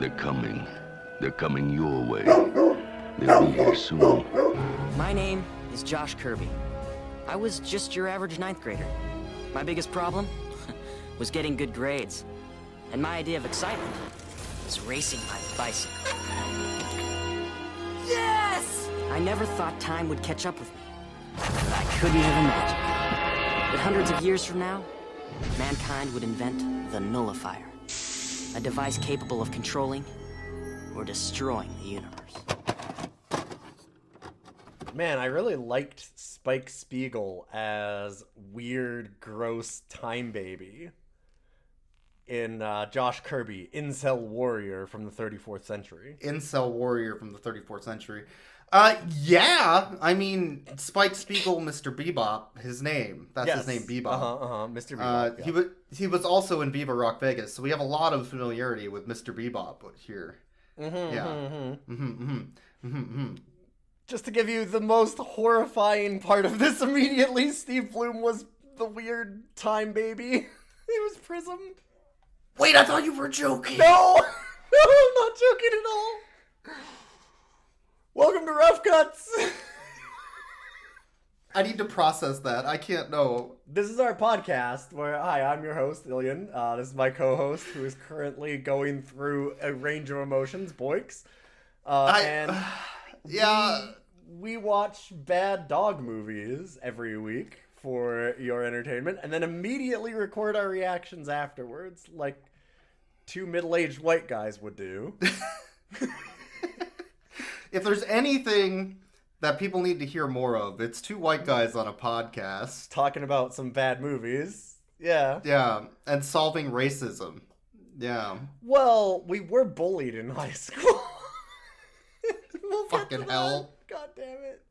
They're coming. They're coming your way. They'll be here soon. My name is Josh Kirby. I was just your average ninth grader. My biggest problem was getting good grades. And my idea of excitement was racing my bicycle. Yes! I never thought time would catch up with me. But I couldn't have imagined that hundreds of years from now, mankind would invent the nullifier. A device capable of controlling or destroying the universe. Man, I really liked Spike Spiegel as weird, gross time baby in Josh Kirby, Incel Warrior from the 34th century. Incel Warrior from the 34th century. Yeah, I mean, Spike Spiegel, Mr. Bebop, his name. That's his name, Bebop. Mr. Bebop. Yeah. He was also in Viva Rock Vegas, so we have a lot of familiarity with Mr. Bebop here. Just to give you the most horrifying part of this immediately, Steve Bloom was the weird time baby. He was Prism. Wait, I thought you were joking. No! No, I'm not joking at all. Welcome to Rough Cuts. I need to process that. I can't know. This is our podcast where, hi, I'm your host, Ilian. This is my co-host who is currently going through a range of emotions, Boix. We watch bad dog movies every week for your entertainment and then immediately record our reactions afterwards, like two middle-aged white guys would do. If there's anything that people need to hear more of, it's two white guys on a podcast. Talking about some bad movies. Yeah. Yeah, and solving racism. Yeah. Well, we were bullied in high school. Fucking hell. God damn it.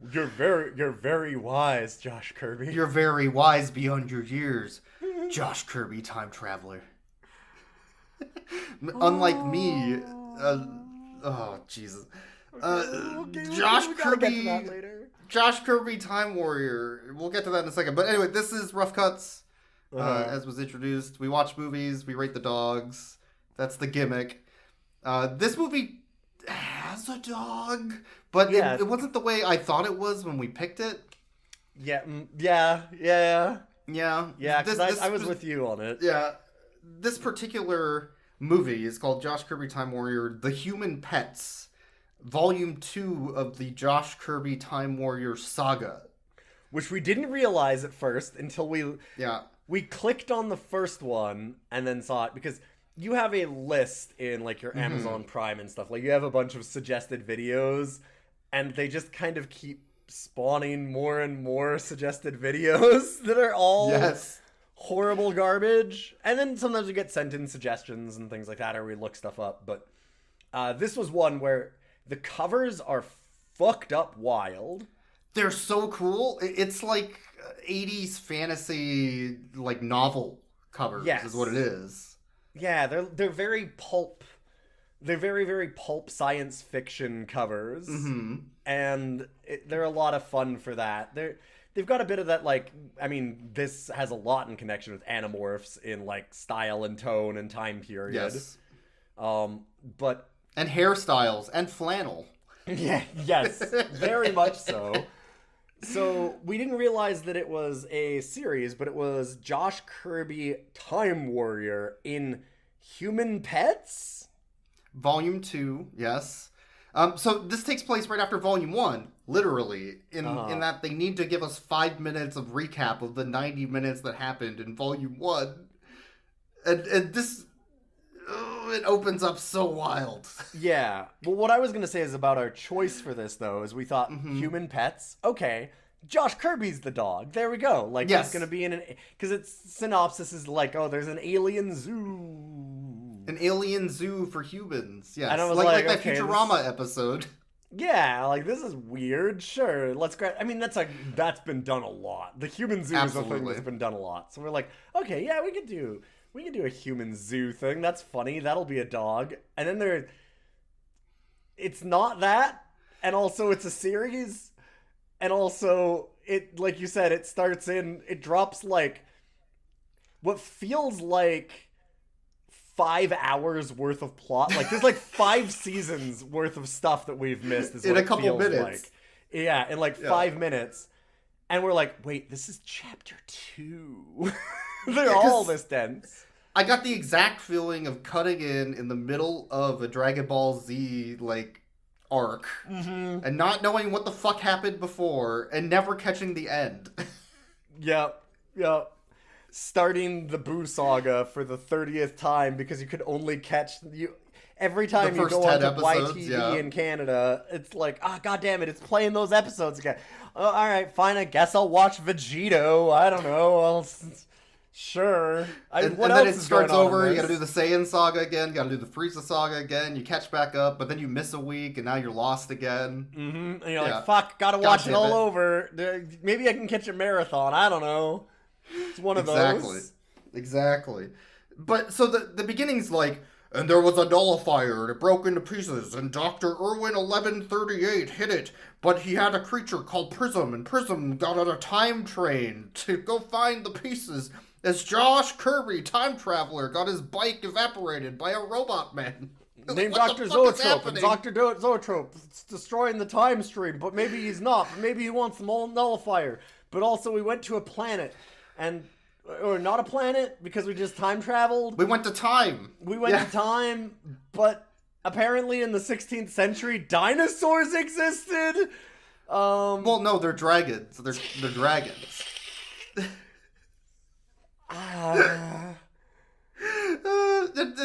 You're very wise, Josh Kirby. You're very wise beyond your years, Josh Kirby, time traveler. Unlike me, oh Jesus, Josh Kirby, Josh Kirby, Time Warrior. We'll get to that in a second. But anyway, this is Rough Cuts, as was introduced. We watch movies, we rate the dogs. That's the gimmick. This movie has a dog, but yeah. it wasn't the way I thought it was when we picked it. Yeah. Because I was with you on it. Yeah, this particular movie is called Josh Kirby Time Warrior: The Human Pets, Volume 2 of the Josh Kirby Time Warrior saga. Which we didn't realize at first until we clicked on the first one and then saw it, because you have a list in like your Amazon Prime and stuff. Like you have a bunch of suggested videos and they just kind of keep spawning more and more suggested videos that are all horrible garbage. And then sometimes we get sent in suggestions and things like that, or we look stuff up. But this was one where the covers are fucked up wild. They're so cool. It's like 80s fantasy, like novel covers is what it is. Yeah, they're very pulp. They're very, very pulp science fiction covers. And they're a lot of fun for that. They've got a bit of that, like, I mean, this has a lot in connection with Animorphs in, like, style and tone and time period. Yes. But... And hairstyles and flannel. Yes, very much so. So, we didn't realize that it was a series, but it was Josh Kirby Time Warrior in Human Pets? Volume 2, yes. So this takes place right after Volume 1, literally, in that they need to give us 5 minutes of recap of the 90 minutes that happened in Volume 1. And this... it opens up so wild. Yeah. Well, what I was going to say is about our choice for this, though, is we thought Human Pets. Okay. Josh Kirby's the dog. There we go. Like, it's going to be in an... Because its synopsis is like, oh, there's an alien zoo. An alien zoo for humans. Yes. And I was like that okay, Futurama episode. Yeah, like, this is weird. Sure. Let's grab... I mean, that's been done a lot. The human zoo is a thing that's been done a lot. So we're like, okay, yeah, we could do a human zoo thing. That's funny. That'll be a dog. And then it's not that. And also it's a series. And also, it, like you said, it drops like what feels like 5 hours worth of plot. Like, there's like 5 seasons worth of stuff that we've missed. Is in what a couple minutes. like. Yeah, in like 5 minutes. And we're like, wait, this is chapter 2. They're all this dense. I got the exact feeling of cutting in the middle of a Dragon Ball Z, like, arc. Mm-hmm. And not knowing what the fuck happened before, and never catching the end. Yep. Starting the Boo saga for the 30th time because you could only catch every time you go onto YTV in Canada. It's like, god damn it, it's playing those episodes again. Oh, all right, fine. I guess I'll watch Vegito. I don't know. Sure. And then it starts over. You got to do the Saiyan saga again. You got to do the Frieza saga again. You catch back up, but then you miss a week, and now you're lost again. Mm-hmm. And you're like, fuck, gotta watch it all over. Maybe I can catch a marathon. I don't know. It's one of those. Exactly. But so the beginning's like, and there was a nullifier, and it broke into pieces, and Dr. Irwin 1138 hit it, but he had a creature called Prism, and Prism got on a time train to go find the pieces, as Josh Kirby, time traveler, got his bike evaporated by a robot man. Named Dr. Zoetrope, and Dr. Zoetrope is destroying the time stream, but maybe he's not, but maybe he wants the nullifier. But also we went to a planet, or not a planet, because we just time traveled. We went to time. We went to time, but apparently in the 16th century, dinosaurs existed. Well, no, they're dragons. They're dragons. And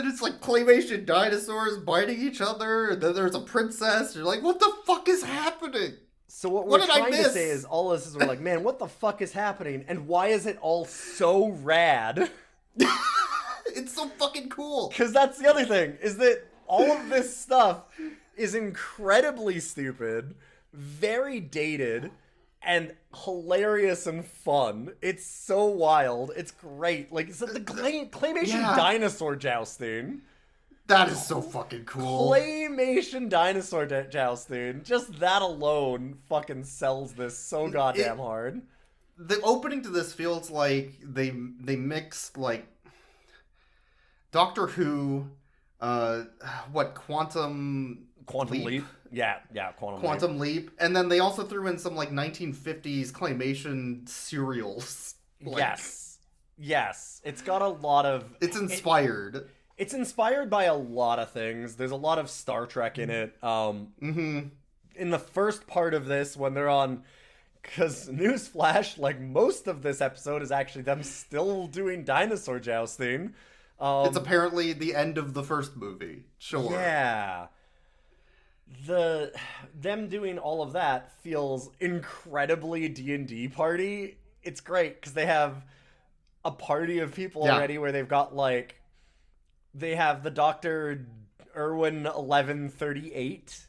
it's like claymation dinosaurs biting each other, and then there's a princess. You're like, what the fuck is happening? So what we're trying to say is, all this is we're like, man, what the fuck is happening? And why is it all so rad? It's so fucking cool. Because that's the other thing, is that all of this stuff is incredibly stupid, very dated, and hilarious and fun. It's so wild. It's great. Like, it's the claymation dinosaur jousting. That is so fucking cool. Claymation dinosaur jousting. Just that alone fucking sells this so goddamn hard. The opening to this feels like they mixed, like, Doctor Who, Quantum Leap? Yeah, Quantum Leap. And then they also threw in some, like, 1950s claymation serials. Like, Yes. It's got a lot of... It's inspired. It's inspired by a lot of things. There's a lot of Star Trek in it. In the first part of this, when they're on... Because, newsflash, like, most of this episode is actually them still doing dinosaur jousting. It's apparently the end of the first movie. Sure. Yeah. Them doing all of that feels incredibly D&D party. It's great, because they have a party of people already where they've got, like... They have the Dr. Irwin 1138.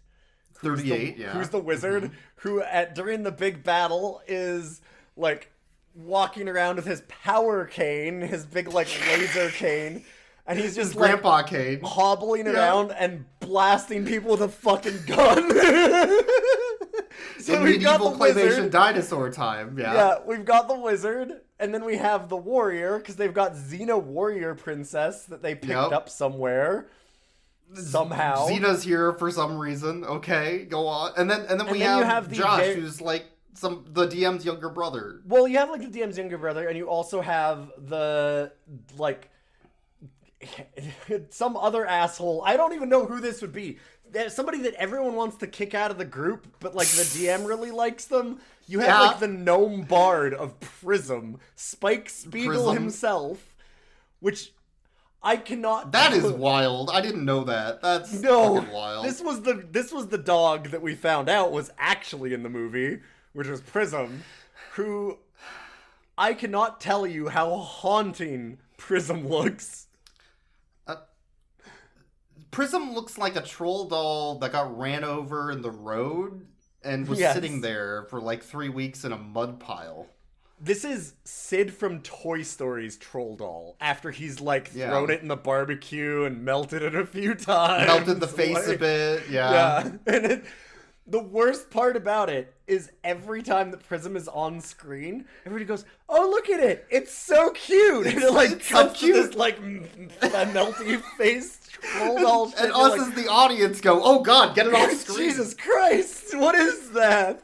Who's the wizard, who during the big battle is, like, walking around with his power cane, his big, like, laser cane, and he's just, like, grandpa cane, hobbling around and blasting people with a fucking gun. So we've got the claymation dinosaur time, Yeah, we've got the wizard, and then we have the warrior, because they've got Xena warrior princess that they picked up somewhere. Somehow. Xena's here for some reason. Okay, go on. And then we have Josh, who's like the DM's younger brother. Well, you have like the DM's younger brother, and you also have the like some other asshole. I don't even know who this would be. There's somebody that everyone wants to kick out of the group, but like the DM really likes them. You have like the gnome bard of Prism, Spike Spiegel himself, which I cannot. That is wild. I didn't know that. That's fucking wild. This was the dog that we found out was actually in the movie, which was Prism, who I cannot tell you how haunting Prism looks. Prism looks like a troll doll that got ran over in the road and was sitting there for like 3 weeks in a mud pile. This is Sid from Toy Story's troll doll, after he's like thrown it in the barbecue and melted it a few times. Melted the face a bit, And The worst part about it is every time that Prism is on screen, everybody goes, "Oh, look at it! It's so cute!" And it like cuts to this like melty face troll shit. And us as the audience go, "Oh God, get it off screen!" Jesus Christ, what is that?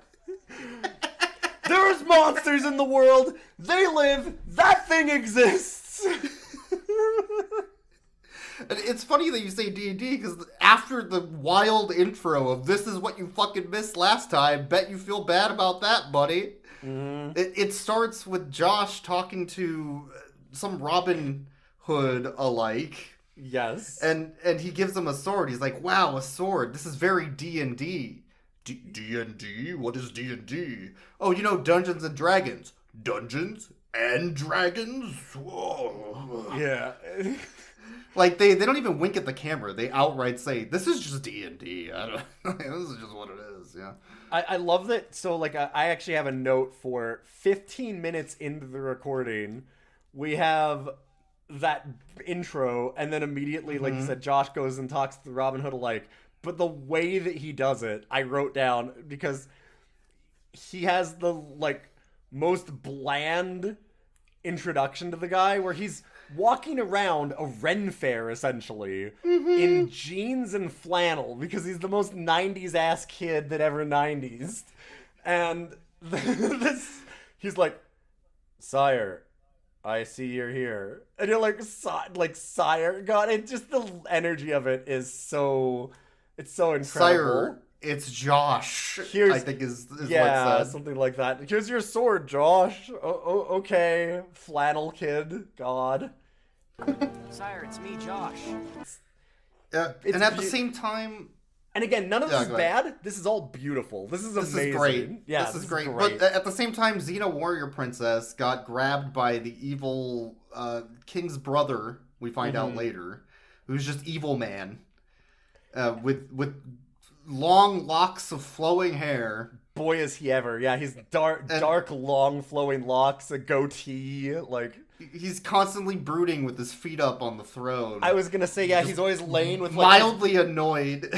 There's monsters in the world. They live. That thing exists. And it's funny that you say D&D, because after the wild intro of "this is what you fucking missed last time," bet you feel bad about that, buddy. Mm-hmm. It starts with Josh talking to some Robin Hood alike. Yes. And he gives him a sword. He's like, "Wow, a sword. This is very D&D. D&D? What is D&D? Oh, you know, Dungeons and Dragons. Dungeons and Dragons? Whoa." Yeah. Like, they don't even wink at the camera. They outright say, "This is just D&D. I don't, this is just what it is." Yeah. I love that. So, like, I actually have a note for 15 minutes into the recording. We have that intro, and then immediately, like you said, Josh goes and talks to Robin Hood alike. But the way that he does it, I wrote down, because he has the, like, most bland introduction to the guy, where he's walking around a Ren fair, essentially, in jeans and flannel, because he's the most 90s ass kid that ever 90s. And he's like, "Sire, I see you're here." And you're like, "Sire?" God, it just, the energy of it is so, it's so incredible. "Sire, it's Josh," I think is what it said. Something like that. "Here's your sword, Josh." Okay, flannel kid. God. Sire, it's me, Josh. And at the same time... And again, none of this is bad. This is all beautiful. This is amazing. This is great. Yeah, this is great. But at the same time, Xena Warrior Princess got grabbed by the evil king's brother, we find out later, who's just evil man, with long locks of flowing hair. Boy, is he ever. Yeah, he's dark, long, flowing locks, a goatee, like... He's constantly brooding with his feet up on the throne. I was gonna say, yeah, he's always laying with, like... mildly annoyed.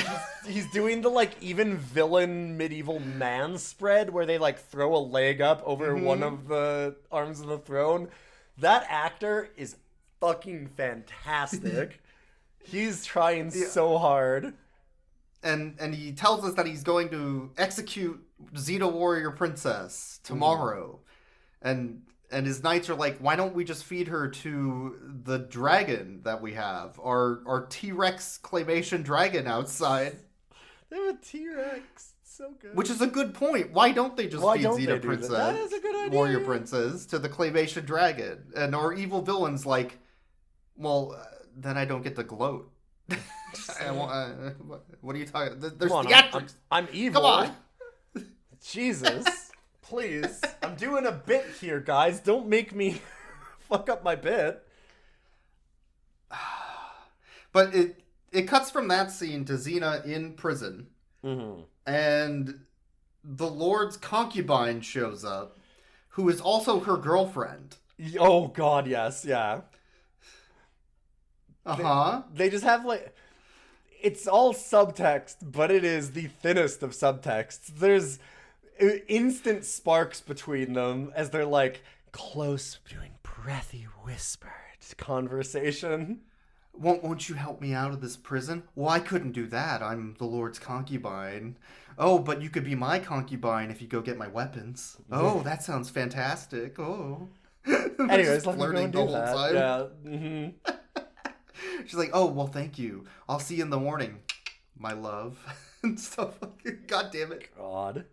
He's doing the, like, even villain medieval man spread, where they, like, throw a leg up over one of the arms of the throne. That actor is fucking fantastic. He's trying so hard. And he tells us that he's going to execute Xena Warrior Princess tomorrow. And his knights are like, "Why don't we just feed her to the dragon that we have? Our T-Rex claymation dragon outside." They have a T-Rex. So good. Which is a good point. Why don't they just feed Xena Princess, that is a good idea. Warrior Princess, to the claymation dragon? And our evil villain's like, "Well, then I don't get to gloat." What are you talking about? There's theatrics. I'm evil. Come on. Jesus. Please. I'm doing a bit here, guys. Don't make me fuck up my bit. But it cuts from that scene to Xena in prison. And the Lord's concubine shows up, who is also her girlfriend. Oh, God, yes. Yeah. They just have, like... It's all subtext, but it is the thinnest of subtexts. There's instant sparks between them as they're, like, close, doing breathy, whispered conversation. Won't you help me out of this prison?" "Well, I couldn't do that. I'm the Lord's concubine." "Oh, but you could be my concubine if you go get my weapons." "Oh, that sounds fantastic." "Oh." Anyways, let me go flirting and the do whole that. time. Yeah. She's like, "Oh, well, thank you. I'll see you in the morning, my love." And stuff. God damn it. God.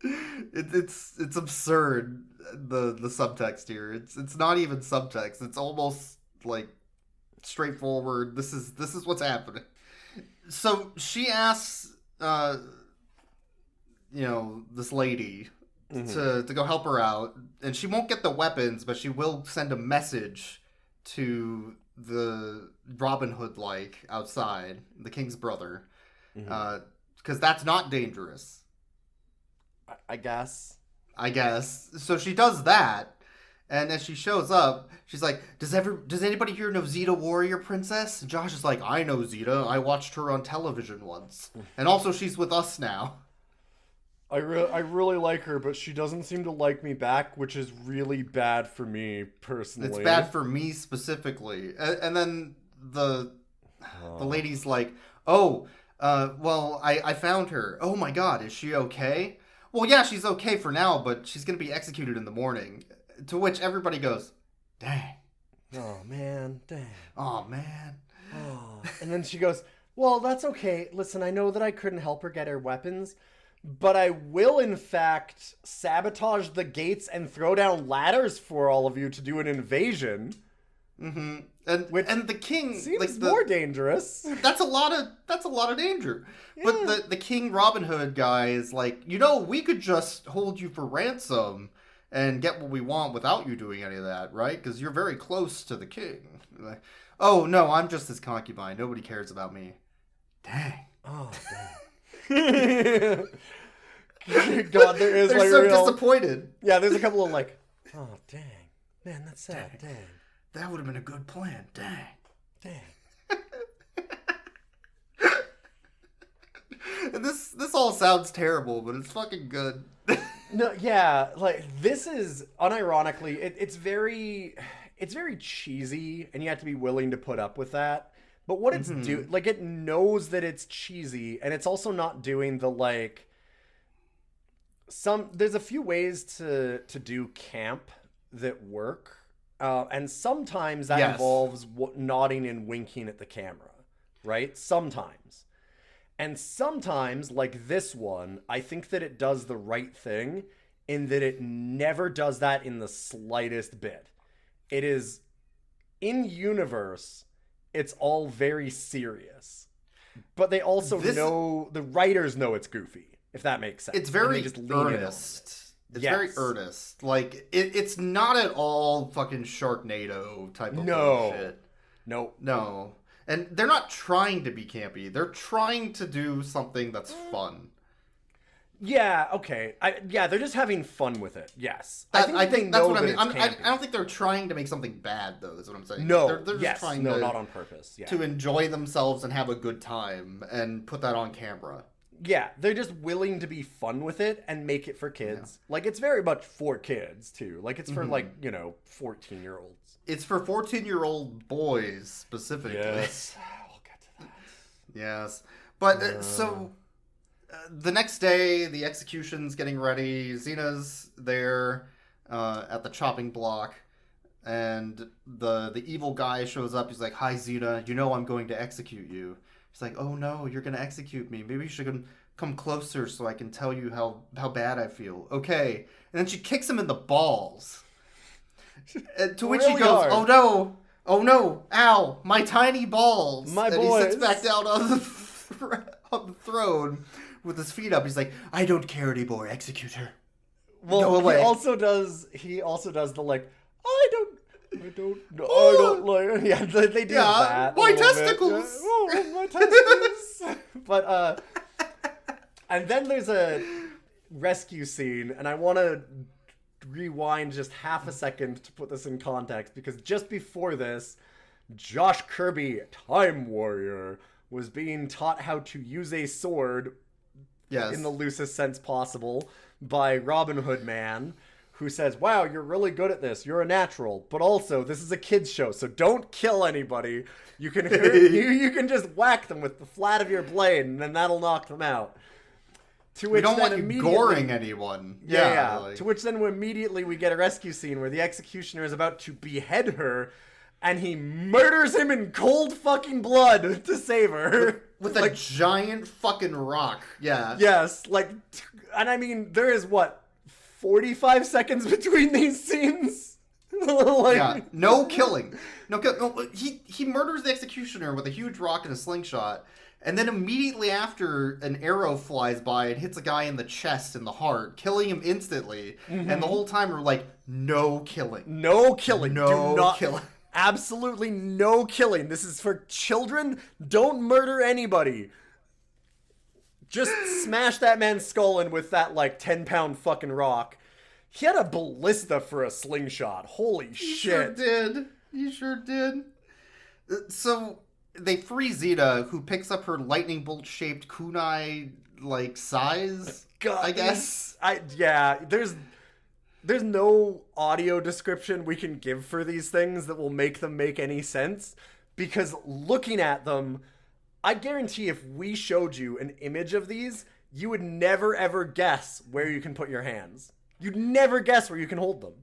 It's absurd, the subtext here. It's not even subtext. It's almost like straightforward. This is what's happening. So she asks this lady to go help her out, and she won't get the weapons, but she will send a message to the Robin Hood outside, the king's brother, because that's not dangerous. I guess. So she does that, and as she shows up, she's like, does anybody here know Xena Warrior Princess? And Josh is like, "I know Xena. I watched her on television once. And also she's with us now." I really like her, but she doesn't seem to like me back, which is really bad for me personally. It's bad for me specifically. And then the lady's like, oh, well, I found her. Oh my god, is she okay? Well, yeah, she's okay for now, but she's going to be executed in the morning. To which everybody goes, dang. Oh, man, dang. Oh, man. Oh. And then she goes, well, that's okay. Listen, I know that I couldn't help her get her weapons, but I will, in fact, sabotage the gates and throw down ladders for all of you to do an invasion. Mm-hmm. And the king seems more dangerous. That's a lot of danger. Yeah. But the King Robin Hood guy is like, we could just hold you for ransom and get what we want without you doing any of that, right? Because you're very close to the king. Like, oh no, I'm just his concubine. Nobody cares about me. Dang. Oh, dang. God, there is They're so disappointed. Yeah, there's a couple of like, oh dang, man, that's sad. Dang. That would have been a good plan. Dang. And this all sounds terrible, but it's fucking good. No, yeah, like this is unironically, it's very cheesy, and you have to be willing to put up with that. But what it's it knows that it's cheesy, and it's also not doing the like. There's a few ways to do camp that work, and sometimes that involves nodding and winking at the camera, right? Sometimes. And sometimes, like this one, I think that it does the right thing in that it never does that in the slightest bit. It is, in universe, it's all very serious. But they also know, the writers know it's goofy, if that makes sense. It's very earnest. It's very earnest. Like, it's not at all fucking Sharknado type of bullshit. No. And they're not trying to be campy. They're trying to do something that's fun. Yeah, okay. They're just having fun with it. Yes. I think that's what I mean. I don't think they're trying to make something bad, though, is what I'm saying. No, they're just trying not on purpose. Yeah. To enjoy themselves and have a good time and put that on camera. Yeah, they're just willing to be fun with it and make it for kids. Yeah. Like, it's very much for kids, too. Like, it's for, 14-year-olds. It's for 14-year-old boys, specifically. Yes. We'll get to that. Yes. But, the next day, the execution's getting ready. Xena's there at the chopping block. And the evil guy shows up. He's like, hi, Xena. You know I'm going to execute you. She's like, oh no, you're going to execute me. Maybe you should come closer so I can tell you how bad I feel. Okay. And then she kicks him in the balls. To which he goes, hard. Oh no, ow, my tiny balls. My boys. He sits back down on the throne with his feet up. He's like, I don't care anymore, execute her. Well, go away. He also does the like, I don't like. Yeah, they do that. My testicles. Yeah. Oh, my testicles. But and then there's a rescue scene, and I want to rewind just half a second to put this in context, because just before this, Josh Kirby, Time Warrior, was being taught how to use a sword in the loosest sense possible by Robin Hood Man, who says, wow, you're really good at this. You're a natural. But also, this is a kid's show, so don't kill anybody. You can you can just whack them with the flat of your blade, and then that'll knock them out. We don't want you goring anyone. Yeah. Like... To which then immediately we get a rescue scene where the executioner is about to behead her, and he murders him in cold fucking blood to save her. With a giant fucking rock. Yeah. Yes. And I mean, there is 45 seconds between these scenes? No killing. No, he murders the executioner with a huge rock and a slingshot. And then immediately after, an arrow flies by and hits a guy in the chest and the heart, killing him instantly. Mm-hmm. And the whole time we're like, no killing. No killing. No killing. Absolutely no killing. This is for children. Don't murder anybody. Just smash that man's skull in with that 10-pound fucking rock. He had a ballista for a slingshot. Holy shit. He sure did. So... they free Xena, who picks up her lightning bolt-shaped kunai, size. God, I guess. There's no audio description we can give for these things that will make them make any sense, because looking at them, I guarantee if we showed you an image of these, you would never ever guess where you can put your hands. You'd never guess where you can hold them.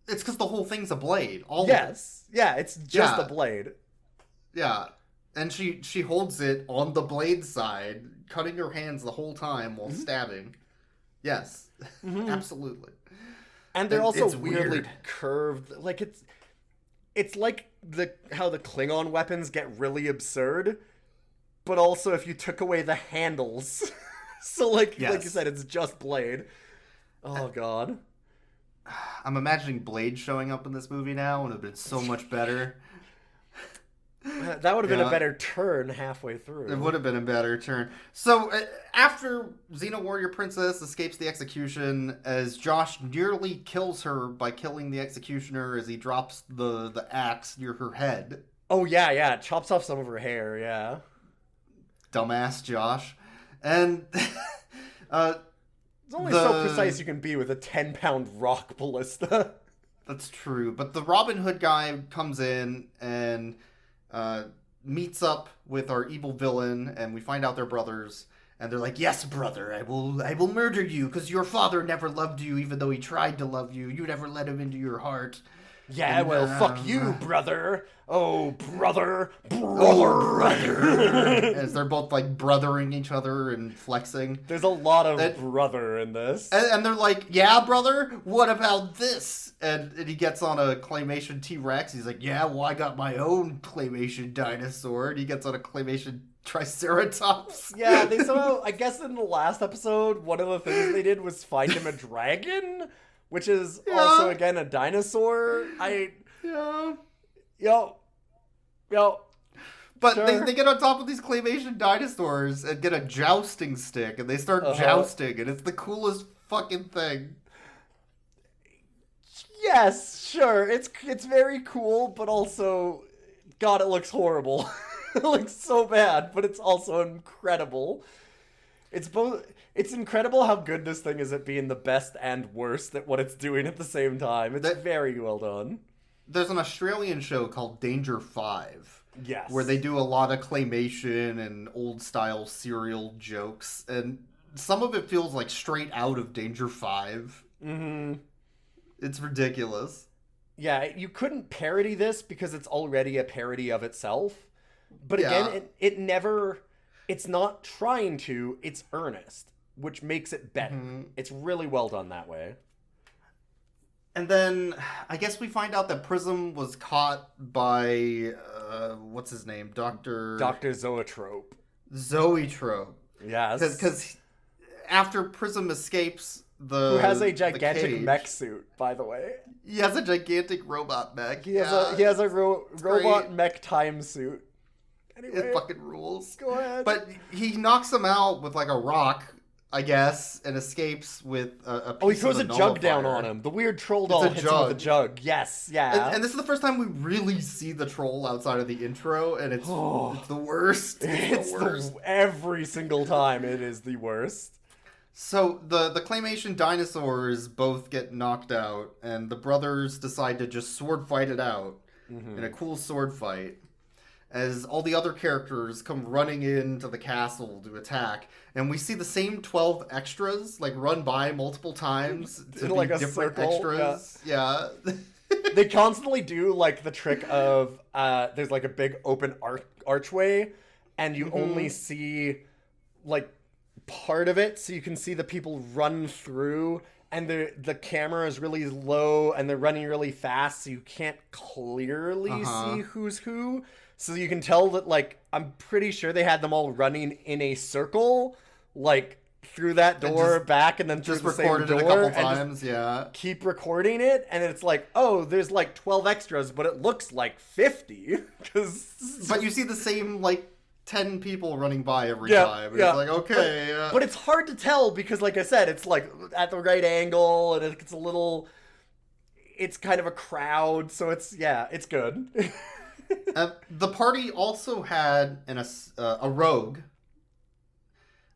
It's because the whole thing's a blade. Yes. Yeah, it's just a blade. Yeah. And she holds it on the blade side, cutting her hands the whole time while stabbing. Yes. Absolutely. And they're also weirdly curved. Like it's like how the Klingon weapons get really absurd, but also if you took away the handles. So like you said, it's just blade. Oh god. I'm imagining Blade showing up in this movie now, and it would have been so much better. That would have been a better turn halfway through. It would have been a better turn. So, after Xena Warrior Princess escapes the execution, as Josh nearly kills her by killing the executioner as he drops the axe near her head. Oh, yeah. It chops off some of her hair, yeah. Dumbass Josh. And, it's only so precise you can be with a 10-pound rock ballista. That's true. But the Robin Hood guy comes in and meets up with our evil villain, and we find out they're brothers. And they're like, "Yes, brother, I will murder you because your father never loved you, even though he tried to love you. You never let him into your heart." Yeah, and, well, fuck you, brother. Oh, brother. As they're both, like, brothering each other and flexing. There's a lot of brother in this. And they're like, "Yeah, brother, what about this?" And he gets on a claymation T-Rex. He's like, "Yeah, well, I got my own claymation dinosaur." And he gets on a claymation Triceratops. Yeah, they somehow, I guess in the last episode, one of the things they did was find him a dragon, which is also, again, a dinosaur. Yo. But sure. they get on top of these claymation dinosaurs and get a jousting stick, and they start jousting, and it's the coolest fucking thing. Yes, sure. It's very cool, but also, God, it looks horrible. It looks so bad, but it's also incredible. It's incredible how good this thing is at being the best and worst at what it's doing at the same time. It's very well done. There's an Australian show called Danger 5. Yes. Where they do a lot of claymation and old-style serial jokes. And some of it feels like straight out of Danger 5. Mm-hmm. It's ridiculous. Yeah, you couldn't parody this because it's already a parody of itself. But again, it's not trying to, it's earnest, which makes it better. Mm-hmm. It's really well done that way. And then, I guess we find out that Prism was caught by, what's his name? Dr. Zoetrope. Zoetrope. Yes. Because after Prism escapes who has a gigantic mech suit, by the way. He has a gigantic robot mech. He has a robot mech time suit. Anyway, it fucking rules. Go ahead. But he knocks him out with like a rock, I guess, and escapes with a piece he throws of a jug down on him. The weird troll doll hits him with a jug. Yes, yeah. And this is the first time we really see the troll outside of the intro, and it's the worst. It's the worst. Every single time it is the worst. So the claymation dinosaurs both get knocked out, and the brothers decide to just sword fight it out in a cool sword fight. As all the other characters come running into the castle to attack, and we see the same 12 extras like run by multiple times to like be a different circle, extras. Yeah. They constantly do like the trick of there's like a big open archway, and you only see like part of it, so you can see the people run through, and the camera is really low, and they're running really fast, so you can't clearly see who's who. So you can tell that, like, I'm pretty sure they had them all running in a circle, like, through that door, back, and then through the same door. Just recorded it a couple times, yeah. Keep recording it, and it's like, oh, there's, like, 12 extras, but it looks like 50. But you see the same, like, 10 people running by every time. And it's like, okay. But it's hard to tell because, like I said, it's, like, at the right angle, and it's a little... It's kind of a crowd, so it's good. The party also had a rogue.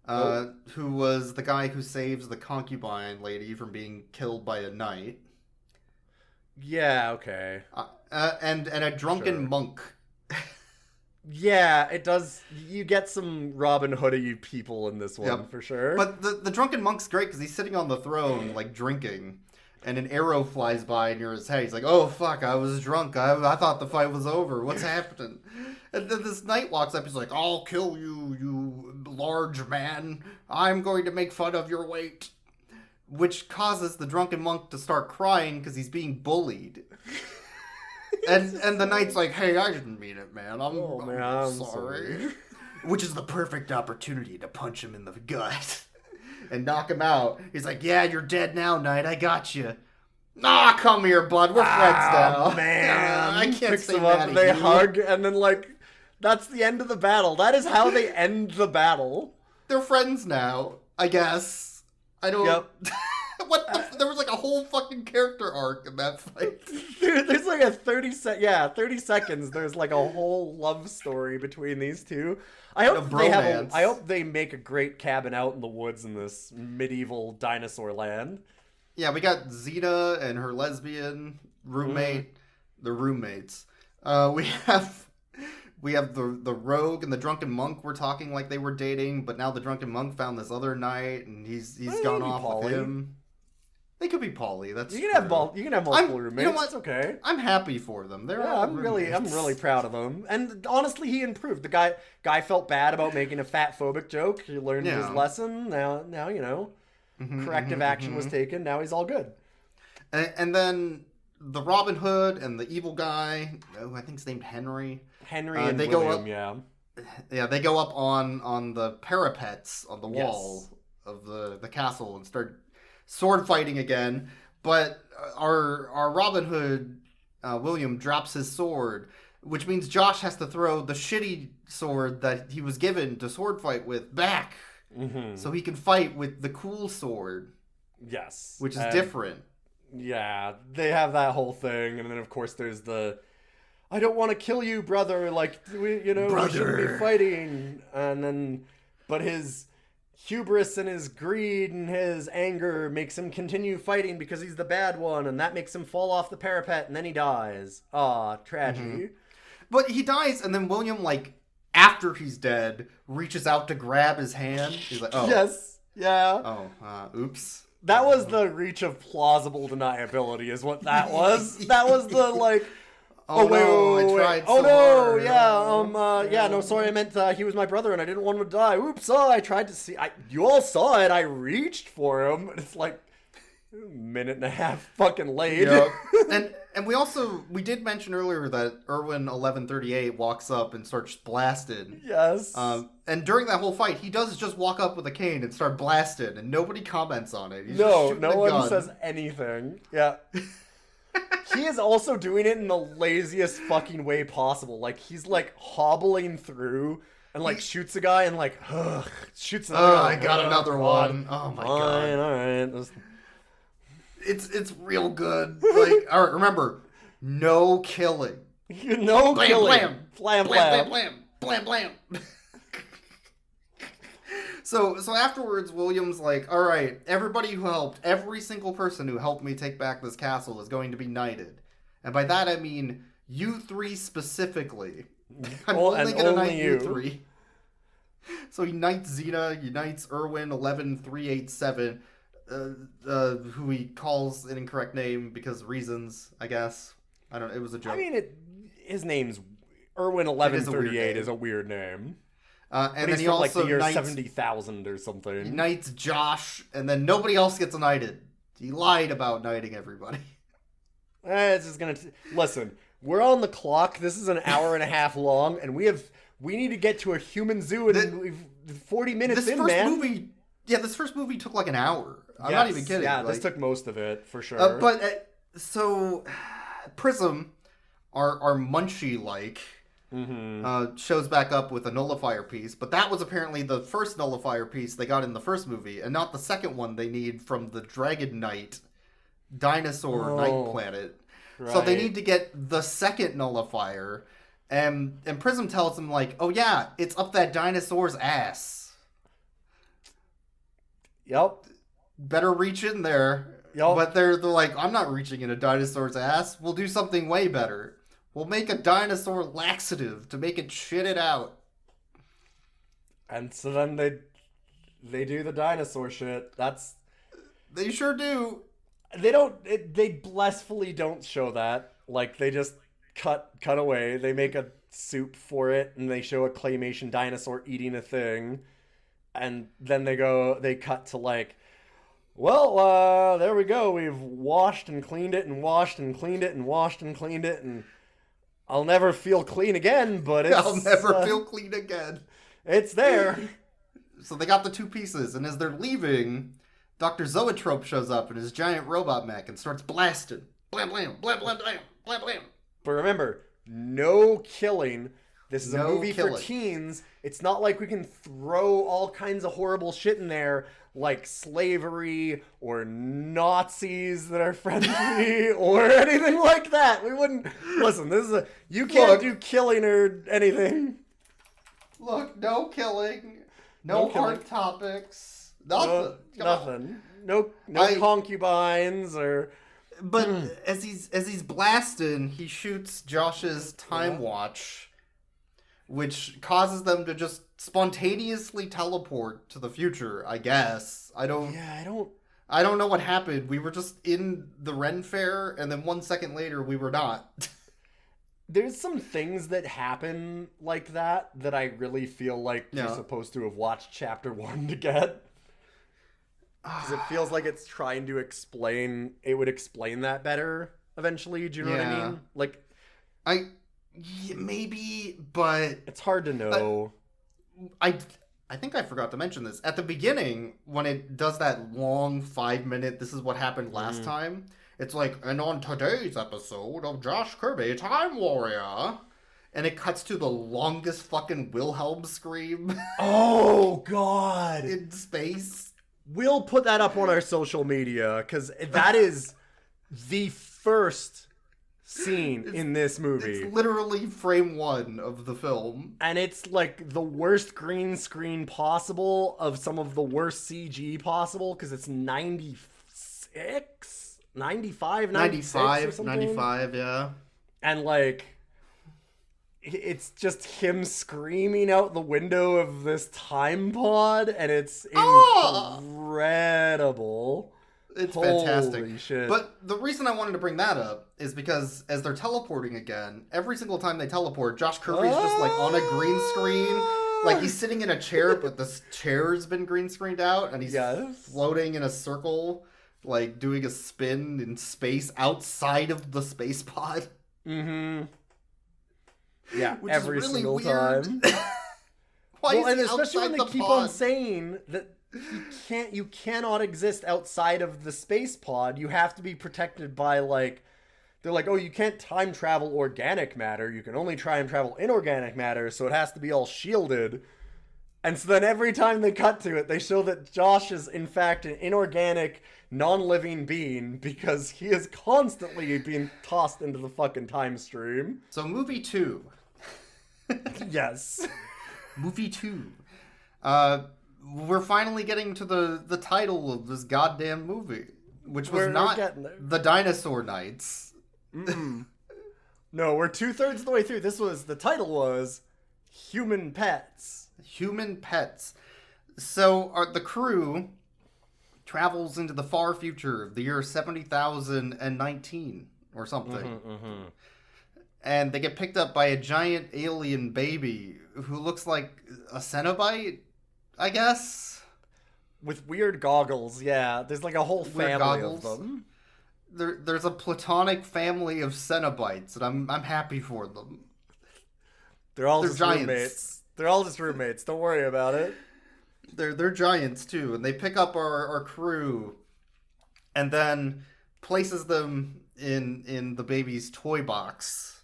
who was the guy who saves the concubine lady from being killed by a knight. Yeah, okay. And a drunken monk. Yeah, it does. You get some Robin Hood-y people in this one, for sure. But the drunken monk's great because he's sitting on the throne, like, drinking, and an arrow flies by near his head. He's like, oh, fuck, I was drunk. I thought the fight was over. What's happening? And then this knight walks up. He's like, I'll kill you, you large man. I'm going to make fun of your weight. Which causes the drunken monk to start crying because he's being bullied. And the knight's like, hey, I didn't mean it, man. I'm sorry. Which is the perfect opportunity to punch him in the gut and knock him out. He's like, yeah, you're dead now, knight. I got you. Ah, come here, bud. We're friends now. Man. I can't Picks say him mad up, at they you. hug, and then, like, that's the end of the battle. That is how they end the battle. They're friends now, I guess. I don't... Yep. There was like a whole fucking character arc in that fight. Dude, there's like a 30 seconds. There's like a whole love story between these two. I hope they make a great cabin out in the woods in this medieval dinosaur land. Yeah, we got Zeta and her lesbian roommate. The roommates. We have the rogue and the drunken monk were talking like they were dating, but now the drunken monk found this other knight and he's gone off with him. They could be poly. That's you can have multiple roommates. You know what? It's okay. I'm happy for them. I'm really proud of them. And honestly, he improved. The guy felt bad about making a fat phobic joke. He learned his lesson. Now you know. Corrective action was taken. Now he's all good. And then the Robin Hood and the evil guy, who I think is named Henry. And they William, go up. Yeah, they go up on the parapets on the wall of the castle and start sword fighting again. But our Robin Hood, William, drops his sword, which means Josh has to throw the shitty sword that he was given to sword fight with back, so he can fight with the cool sword. Yes, which is different. Yeah, they have that whole thing, and then of course there's the I don't want to kill you, brother. Like, we shouldn't be fighting. And then, but his hubris and his greed and his anger makes him continue fighting because he's the bad one, and that makes him fall off the parapet, and then he dies. Aw, tragedy. But he dies, and then William, like, after he's dead, reaches out to grab his hand. He's like, oh. Yes. Yeah. Oh, oops. That was the reach of plausible deniability is what that was. That was the, like... I tried so hard. No, sorry, I meant he was my brother and I didn't want him to die. Oops, I tried to see. You all saw it. I reached for him. It's like a minute and a half fucking late. Yep. and we did mention earlier that Irwin 1138 walks up and starts blasting. Yes. And during that whole fight, he does just walk up with a cane and start blasting, and nobody comments on it. No one says anything. Yeah. He is also doing it in the laziest fucking way possible. Like, he's, like, hobbling through and, like, shoots a guy and, like, shoots another guy. I got another one. Oh, my God. All right. It's real good. Like, all right, remember, no killing. No blam, killing. Blam, blam, blam, blam, blam, blam, blam. So afterwards, William's like, all right, everybody who helped, every single person who helped me take back this castle is going to be knighted. And by that, I mean you three specifically. I'm only going to knight you three. So he knights Zeta, he knights Irwin 11387, who he calls an incorrect name because of reasons, I guess. I don't know, it was a joke. I mean, his name's Irwin 1138 is a weird name. And then he also like the year knights 70,000 or something. He knights Josh, and then nobody else gets knighted. He lied about knighting everybody. It's just gonna listen. We're on the clock. This is an hour and a half long, and we need to get to a human zoo in 40 minutes. This first movie took like an hour. I'm not even kidding. Yeah, this took most of it for sure. So Prism, our Munchie like. Shows back up with a nullifier piece, but that was apparently the first nullifier piece they got in the first movie, and not the second one they need from the Dragon Knight dinosaur night planet. Right. So they need to get the second nullifier, and Prism tells them like, oh yeah, it's up that dinosaur's ass. Yep. Better reach in there. Yep. But they're like, I'm not reaching in a dinosaur's ass. We'll do something way better. We'll make a dinosaur laxative to make it shit it out. And so then they do the dinosaur shit. They sure do. They blissfully don't show that. Like, they just cut away. They make a soup for it, and they show a claymation dinosaur eating a thing. And then they cut to like, well, there we go. We've washed and cleaned it and washed and cleaned it and washed and cleaned it, and I'll never feel clean again, but I'll never feel clean again. It's there. So they got the two pieces, and as they're leaving, Dr. Zoetrope shows up in his giant robot mech and starts blasting. Blam, blam, blam, blam, blam, blam, blam. But remember, no killing. This is a movie killing. for teens. It's not like we can throw all kinds of horrible shit in there, like slavery or Nazis that are friendly or anything like that. We wouldn't... Listen, you can't do killing or anything. Look, no killing. No hard topics. Nothing. Nothing. No concubines or... But as he's blasting, he shoots Josh's time watch, which causes them to just spontaneously teleport to the future, I guess. I don't know what happened. We were just in the Ren Fair, and then 1 second later, we were not. There's some things that happen like that I really feel like you're supposed to have watched chapter 1 to get. Because it feels like it's trying to explain that better eventually. Do you know what I mean? Like, maybe, but it's hard to know. I think I forgot to mention this. At the beginning, when it does that long 5-minute, this is what happened last time, it's like, and on today's episode of Josh Kirby, Time Warrior, and it cuts to the longest fucking Wilhelm scream. Oh, God. In space. We'll put that up on our social media, because that is the first scene in this movie. It's literally frame 1 of the film. And it's like the worst green screen possible of some of the worst CG possible, because it's 96? 95, 96 or something? 95, yeah. And like... It's just him screaming out the window of this time pod, and it's incredible. It's Holy fantastic. Shit. But the reason I wanted to bring that up is because as they're teleporting again, every single time they teleport, Josh Kirby's just like on a green screen. Like he's sitting in a chair, but the chair's been green screened out, and he's floating in a circle, like doing a spin in space outside of the space pod. Mm-hmm. Yeah, which every is really single weird. time. Why is he especially when they keep pod? on saying that you cannot exist outside of the space pod. You have to be protected by they're like, oh, you can't time travel organic matter. You can only try and travel inorganic matter, so it has to be all shielded. And so then every time they cut to it, they show that Josh is in fact an inorganic, non-living being because he is constantly being tossed into the fucking time stream. So movie 2. Yes. Movie 2. We're finally getting to the title of this goddamn movie, which was not The Dinosaur Knights. No, we're 2/3 of the way through. The title was Human Pets. Human Pets. So the crew travels into the far future, the year 70,019 or something. And they get picked up by a giant alien baby who looks like a Cenobite, I guess. With weird goggles, yeah. There's like a whole family of them. There's a platonic family of Cenobites, and I'm happy for them. They're all just giants. roommates. They're all just roommates. Don't worry about it. They're giants too, and they pick up our crew, and then places them in the baby's toy box.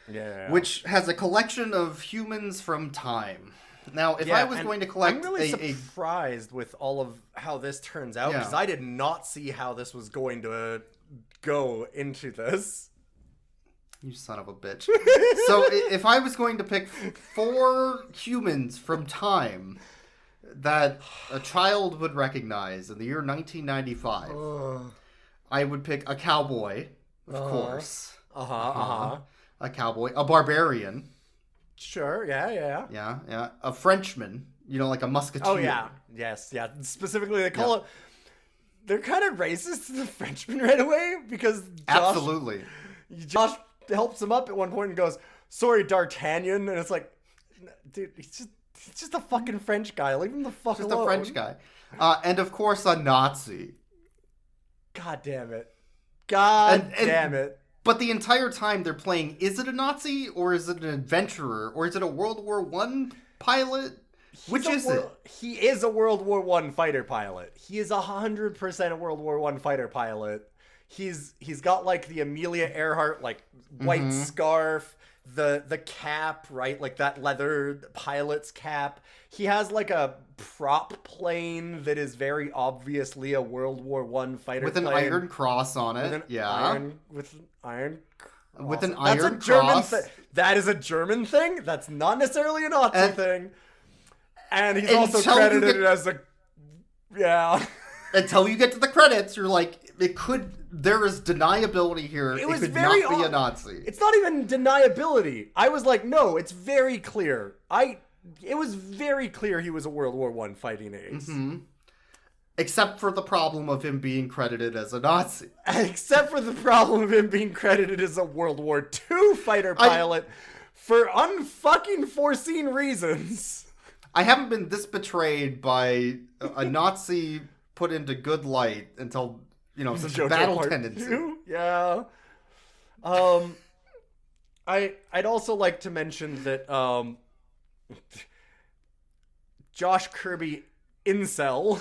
Yeah. Which has a collection of humans from time. Now, if I was going to collect I'm really surprised with all of how this turns out, because I did not see how this was going to go into this. You son of a bitch. So if I was going to pick 4 humans from time, that a child would recognize in the year 1995, I would pick a cowboy, of course. A cowboy. A barbarian. Sure, yeah. Yeah. A Frenchman, like a musketeer. Oh, yeah. Yes, yeah. Specifically, they call it... They're kind of racist to the Frenchman right away, because Josh helps him up at one point and goes, "Sorry, D'Artagnan," and it's like, dude, he's just a fucking French guy. Leave him the fuck alone. Just a French guy. And of course, a Nazi. God damn it. Damn it. But the entire time they're playing, is it a Nazi, or is it an adventurer, or is it a World War I pilot? Which is it? He is a World War I fighter pilot. He is 100% a World War I fighter pilot. He's got like the Amelia Earhart like white scarf, the cap, right? Like that leather pilot's cap. He has like a prop plane that is very obviously a World War I fighter with an plane. Iron Cross on it. With an iron cross. With an That's iron a German cross. That is a German thing. That's not necessarily a Nazi thing. And he's also credited as a... Yeah. Until you get to the credits, you're like, there is deniability here. It could not be a Nazi. It's not even deniability. I was like, no, it's very clear. It was very clear he was a World War I fighting ace. Mm-hmm. Except for the problem of him being credited as a Nazi. Except for the problem of him being credited as a World War II fighter pilot for unfucking foreseen reasons. I haven't been this betrayed by a Nazi put into good light until, such a battle tendency. Yeah. I'd also like to mention that Josh Kirby incel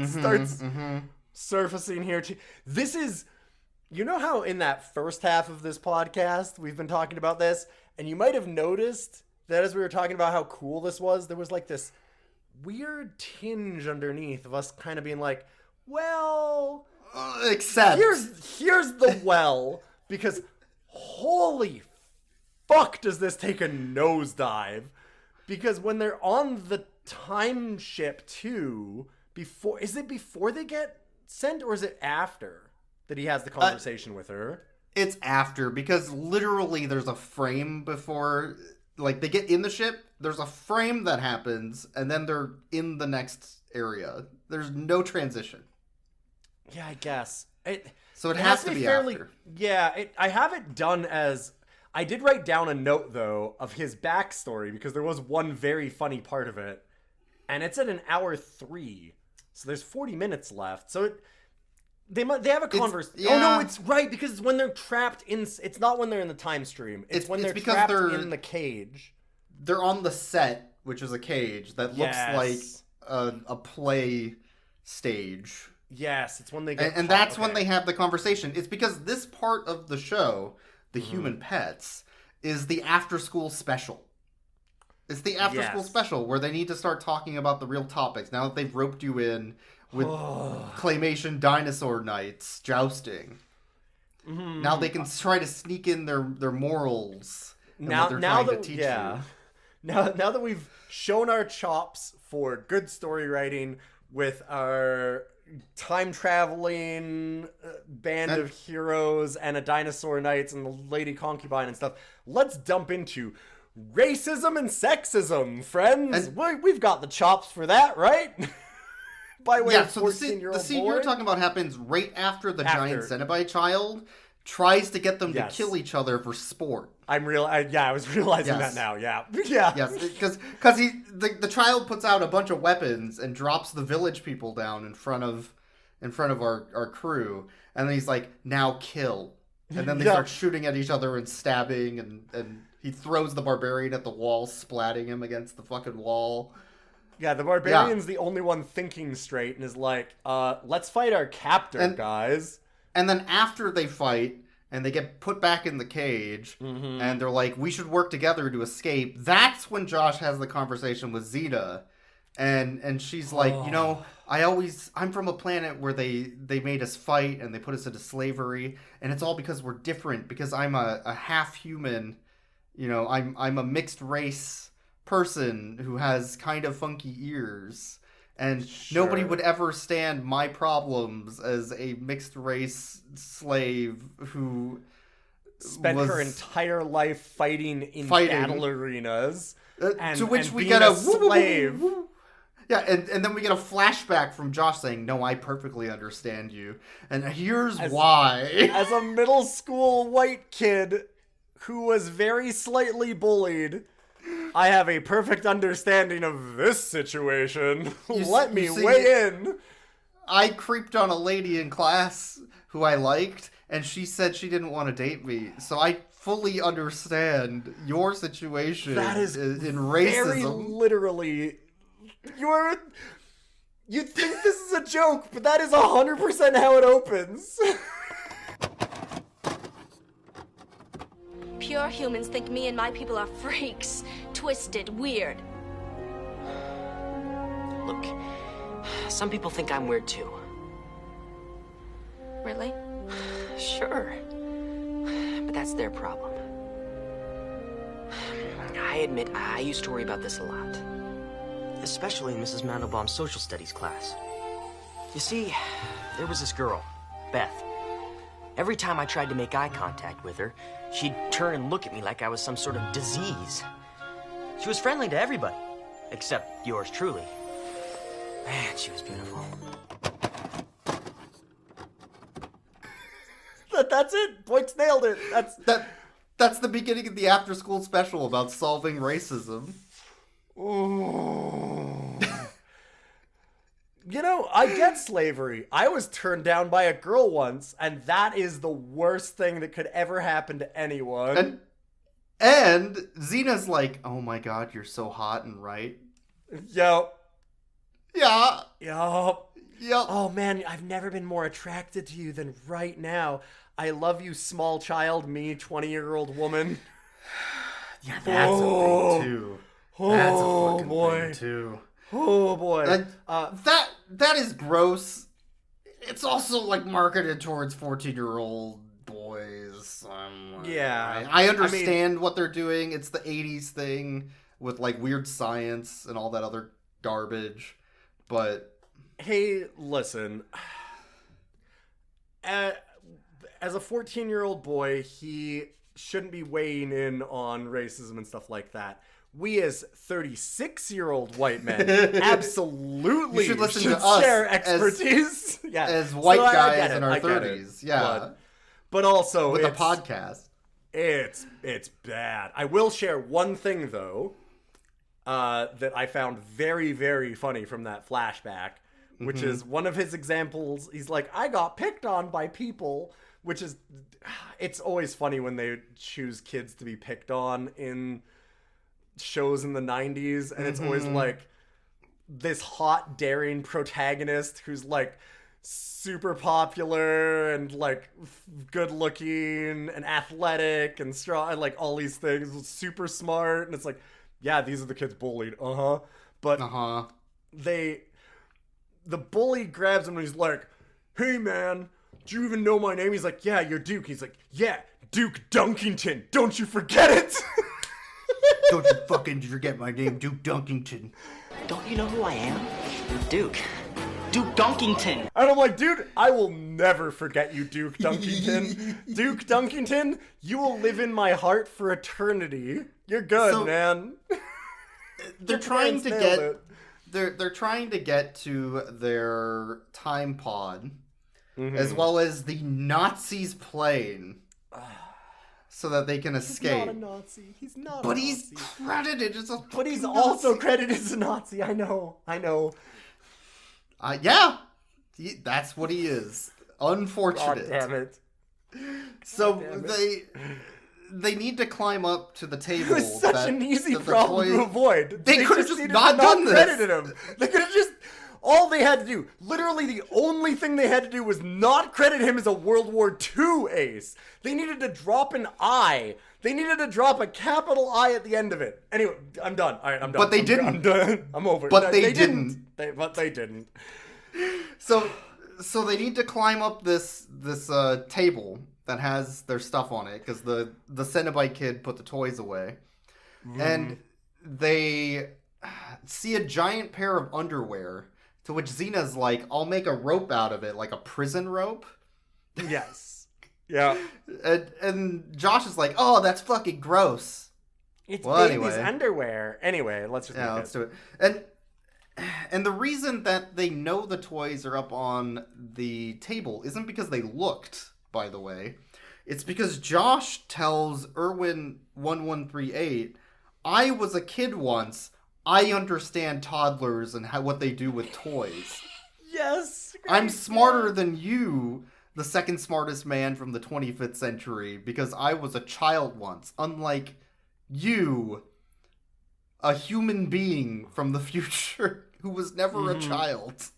starts surfacing here too. This is, how in that first half of this podcast we've been talking about this, and you might have noticed that as we were talking about how cool this was, there was like this weird tinge underneath of us kind of being like, well, except here's the well, because holy fuck does this take a nosedive, because when they're on the time ship too, before they get sent, or is it after that he has the conversation with her? It's after, because literally there's a frame before... Like, they get in the ship, there's a frame that happens, and then they're in the next area. There's no transition. Yeah, I guess. So it has to be after. Yeah, I have it done as... I did write down a note, though, of his backstory, because there was one very funny part of it. And it's at 1:03. So there's 40 minutes left. So they have a conversation. Yeah. Oh, no, it's right, because it's when they're trapped in... It's not when they're in the time stream. It's when they're trapped in the cage. They're on the set, which is a cage that looks like a play stage. Yes, it's when they get and that's when they have the conversation. It's because this part of the show, the human pets, is the after-school special. It's the after-school special where they need to start talking about the real topics. Now that they've roped you in with claymation dinosaur nights, jousting. Mm-hmm. Now they can try to sneak in their morals and what they're trying to teach you. Now that we've shown our chops for good story writing with our time-traveling band of heroes and a dinosaur knights and the lady concubine and stuff, let's dump into racism and sexism, friends. We've got the chops for that, right? By way of 14-year-old the scene you're talking about happens right after the giant Cenobite child tries to get them to kill each other for sport. I was realizing that now. Yeah. Yes, because the child puts out a bunch of weapons and drops the village people down in front of our crew, and then he's like, "Now kill," and then they start shooting at each other and stabbing, and he throws the barbarian at the wall, splatting him against the fucking wall. Yeah, the barbarian's the only one thinking straight and is like, let's fight our captor, guys. And then after they fight and they get put back in the cage and they're like, we should work together to escape, that's when Josh has the conversation with Zeta. And she's like, I'm from a planet where they made us fight and they put us into slavery, and it's all because we're different, because I'm a half human, I'm a mixed race person who has kind of funky ears. And nobody would ever stand my problems as a mixed race slave who spent her entire life fighting in battle arenas. To which we get a slave. Yeah, and then we get a flashback from Josh saying, "No, I perfectly understand you. And here's why." As a middle school white kid who was very slightly bullied, I have a perfect understanding of this situation. Let me weigh in. I creeped on a lady in class who I liked, and she said she didn't want to date me. So I fully understand your situation in racism. Very literally, you think this is a joke, but that is 100% how it opens. Pure humans think me and my people are freaks. Twisted, weird. Look, some people think I'm weird too. Really? Sure. But that's their problem. I admit, I used to worry about this a lot. Especially in Mrs. Mandelbaum's social studies class. You see, there was this girl, Beth. Every time I tried to make eye contact with her, she'd turn and look at me like I was some sort of disease. She was friendly to everybody, except yours truly. Man, she was beautiful. That's it. Boyd's nailed it. That's the beginning of the after-school special about solving racism. You know, I get slavery. I was turned down by a girl once, and that is the worst thing that could ever happen to anyone. And Xena's like, "Oh my god, you're so hot and right." Yo. Yeah. Yo. Yep. Oh man, I've never been more attracted to you than right now. I love you, small child, me, 20-year-old woman. Yeah, that's a thing too. That's a fucking thing too. Oh boy. That is gross. It's also like marketed towards 14-year-old boys. Yeah. I understand what they're doing. It's the 80s thing with like weird science and all that other garbage. But hey, listen. As a 14-year-old boy, he shouldn't be weighing in on racism and stuff like that. We as 36-year-old white men absolutely should share expertise as white guys in our 30s. Yeah. But also with a podcast. It's bad. I will share one thing though that I found very, very funny from that flashback, which is one of his examples. He's like, "I got picked on by people," which is, it's always funny when they choose kids to be picked on in shows in the 90s, and it's always like this hot, daring protagonist who's like super popular and like good looking and athletic and strong and like all these things, super smart, and it's like, yeah, these are the kids bullied. But the bully grabs him and he's like, "Hey man, do you even know my name?" He's like, "Yeah, you're Duke." He's like, "Yeah, Duke Dunkington. Don't you forget it." Don't you fucking forget my name, Duke Dunkington. Don't you know who I am? Duke Dunkington. And I'm like, dude, I will never forget you, Duke Dunkington. Duke Dunkington, you will live in my heart for eternity. You're good, man. They're trying to get they're trying to get to their time pod, as well as the Nazis plane. So that they can escape. He's not a Nazi. He's not but a he's Nazi. credited as a But he's Nazi. also credited as a Nazi. I know. Yeah. That's what he is. Unfortunate. God damn it. So they need to climb up to the table. It was such an easy problem to avoid. They could have just not done this. Credited him. They could have just... All they had to do, literally the only thing they had to do was not credit him as a World War II ace. They needed to drop an I. They needed to drop a capital I at the end of it. Anyway, I'm done. All right, I'm done. But they didn't. I'm done. I'm over it. But they didn't. But they didn't. So they need to climb up this table that has their stuff on it because the Cenobite kid put the toys away. And they see a giant pair of underwear, to which Xena's like, I'll make a rope out of it, like a prison rope. Yes. Yeah. And Josh is like, oh, that's fucking gross. It's baby's underwear. Anyway, let's do it. And the reason that they know the toys are up on the table isn't because they looked, by the way. It's because Josh tells Irwin 1138, I was a kid once. I understand toddlers and what they do with toys. Yes. I'm smarter than you, the second smartest man from the 25th century, because I was a child once, unlike you, a human being from the future who was never a child.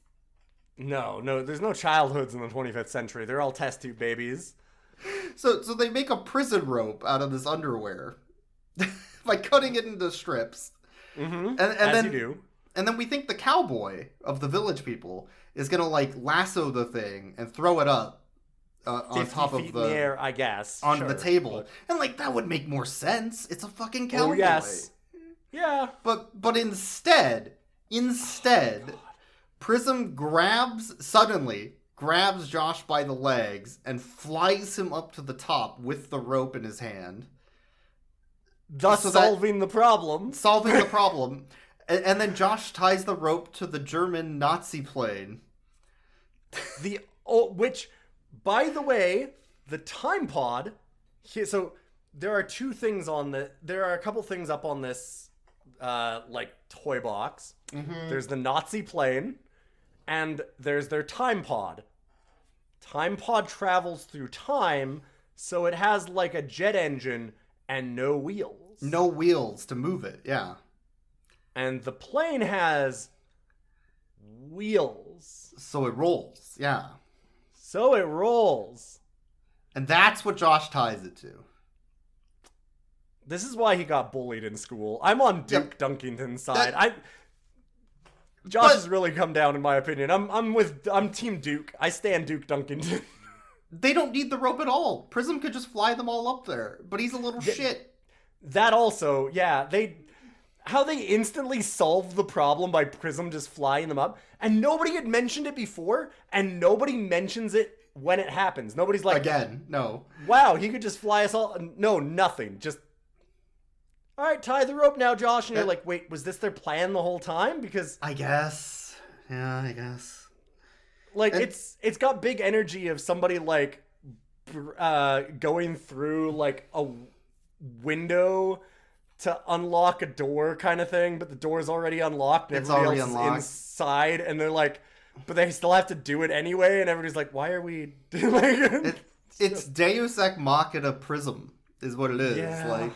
No, there's no childhoods in the 25th century. They're all test tube babies. So they make a prison rope out of this underwear by cutting it into strips. Mm-hmm. And then, you do. And then we think the cowboy of the village people is gonna like lasso the thing and throw it up on top of the air, I guess, onto the table, and like that would make more sense. It's a fucking cowboy. Oh yes, yeah. But instead, Prism suddenly grabs Josh by the legs and flies him up to the top with the rope in his hand. Thus solving the problem. And then Josh ties the rope to the German Nazi plane. Which, by the way, the time pod. So there are two things there are a couple things up on this, like toy box. Mm-hmm. There's the Nazi plane, and there's their time pod. Time pod travels through time, so it has like a jet engine and no wheels. No wheels to move it, yeah. And the plane has wheels. So it rolls, yeah. So it rolls. And that's what Josh ties it to. This is why he got bullied in school. I'm on Duke Dunkington's side. Josh has really come down, in my opinion. I'm Team Duke. I stand Duke Dunkington. They don't need the rope at all. Prism could just fly them all up there. But he's a little shit. That also, yeah. How they instantly solved the problem by Prism just flying them up. And nobody had mentioned it before. And nobody mentions it when it happens. Nobody's like... Again, no. Wow, he could just fly us all... No, nothing. Just... All right, tie the rope now, Josh. And you're like, wait, was this their plan the whole time? Because... I guess. Yeah, I guess. Like, it's got big energy of somebody, like, going through, like, a window to unlock a door kind of thing, but the door's already unlocked and everybody else is inside, and they're like, but they still have to do it anyway, and everybody's like, why are we doing it? It's Deus Ex Machina Prism, is what it is. Yeah. Like...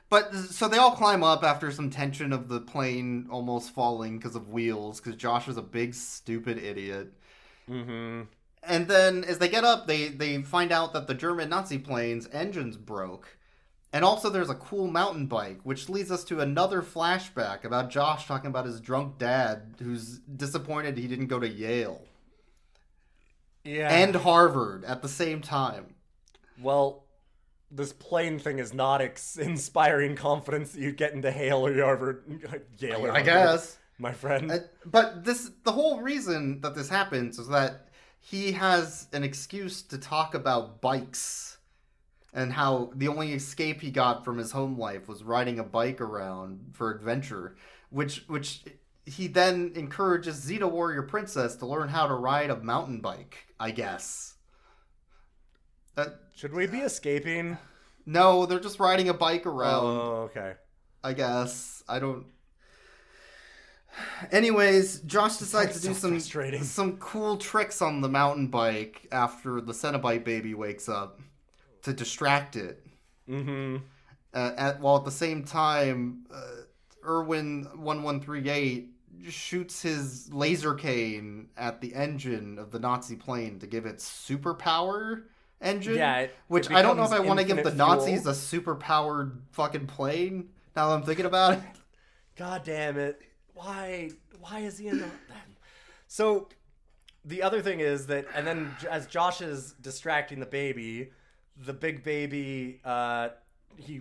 But, so they all climb up after some tension of the plane almost falling because of wheels, because Josh is a big, stupid idiot. Mm-hmm. And then, as they get up, they find out that the German Nazi plane's engines broke. And also there's a cool mountain bike, which leads us to another flashback about Josh talking about his drunk dad, who's disappointed he didn't go to Yale. Yeah. And Harvard at the same time. Well... This plane thing is not inspiring confidence that you get into Yale or Harvard. I guess. My friend. But the whole reason that this happens is that he has an excuse to talk about bikes and how the only escape he got from his home life was riding a bike around for adventure, which he then encourages Zeta Warrior Princess to learn how to ride a mountain bike, I guess. Should we be escaping? No, they're just riding a bike around. Oh, okay. I guess. I don't... Anyways, Josh decides to do some cool tricks on the mountain bike after the Cenobite baby wakes up to distract it. Mm-hmm. While at the same time, Irwin 1138 shoots his laser cane at the engine of the Nazi plane to give it superpower engine. Yeah, which I don't know if I want to give the Nazis a super-powered fucking plane, now that I'm thinking about it. God damn it. Why is he in that? So, the other thing is that, and then as Josh is distracting the baby, the big baby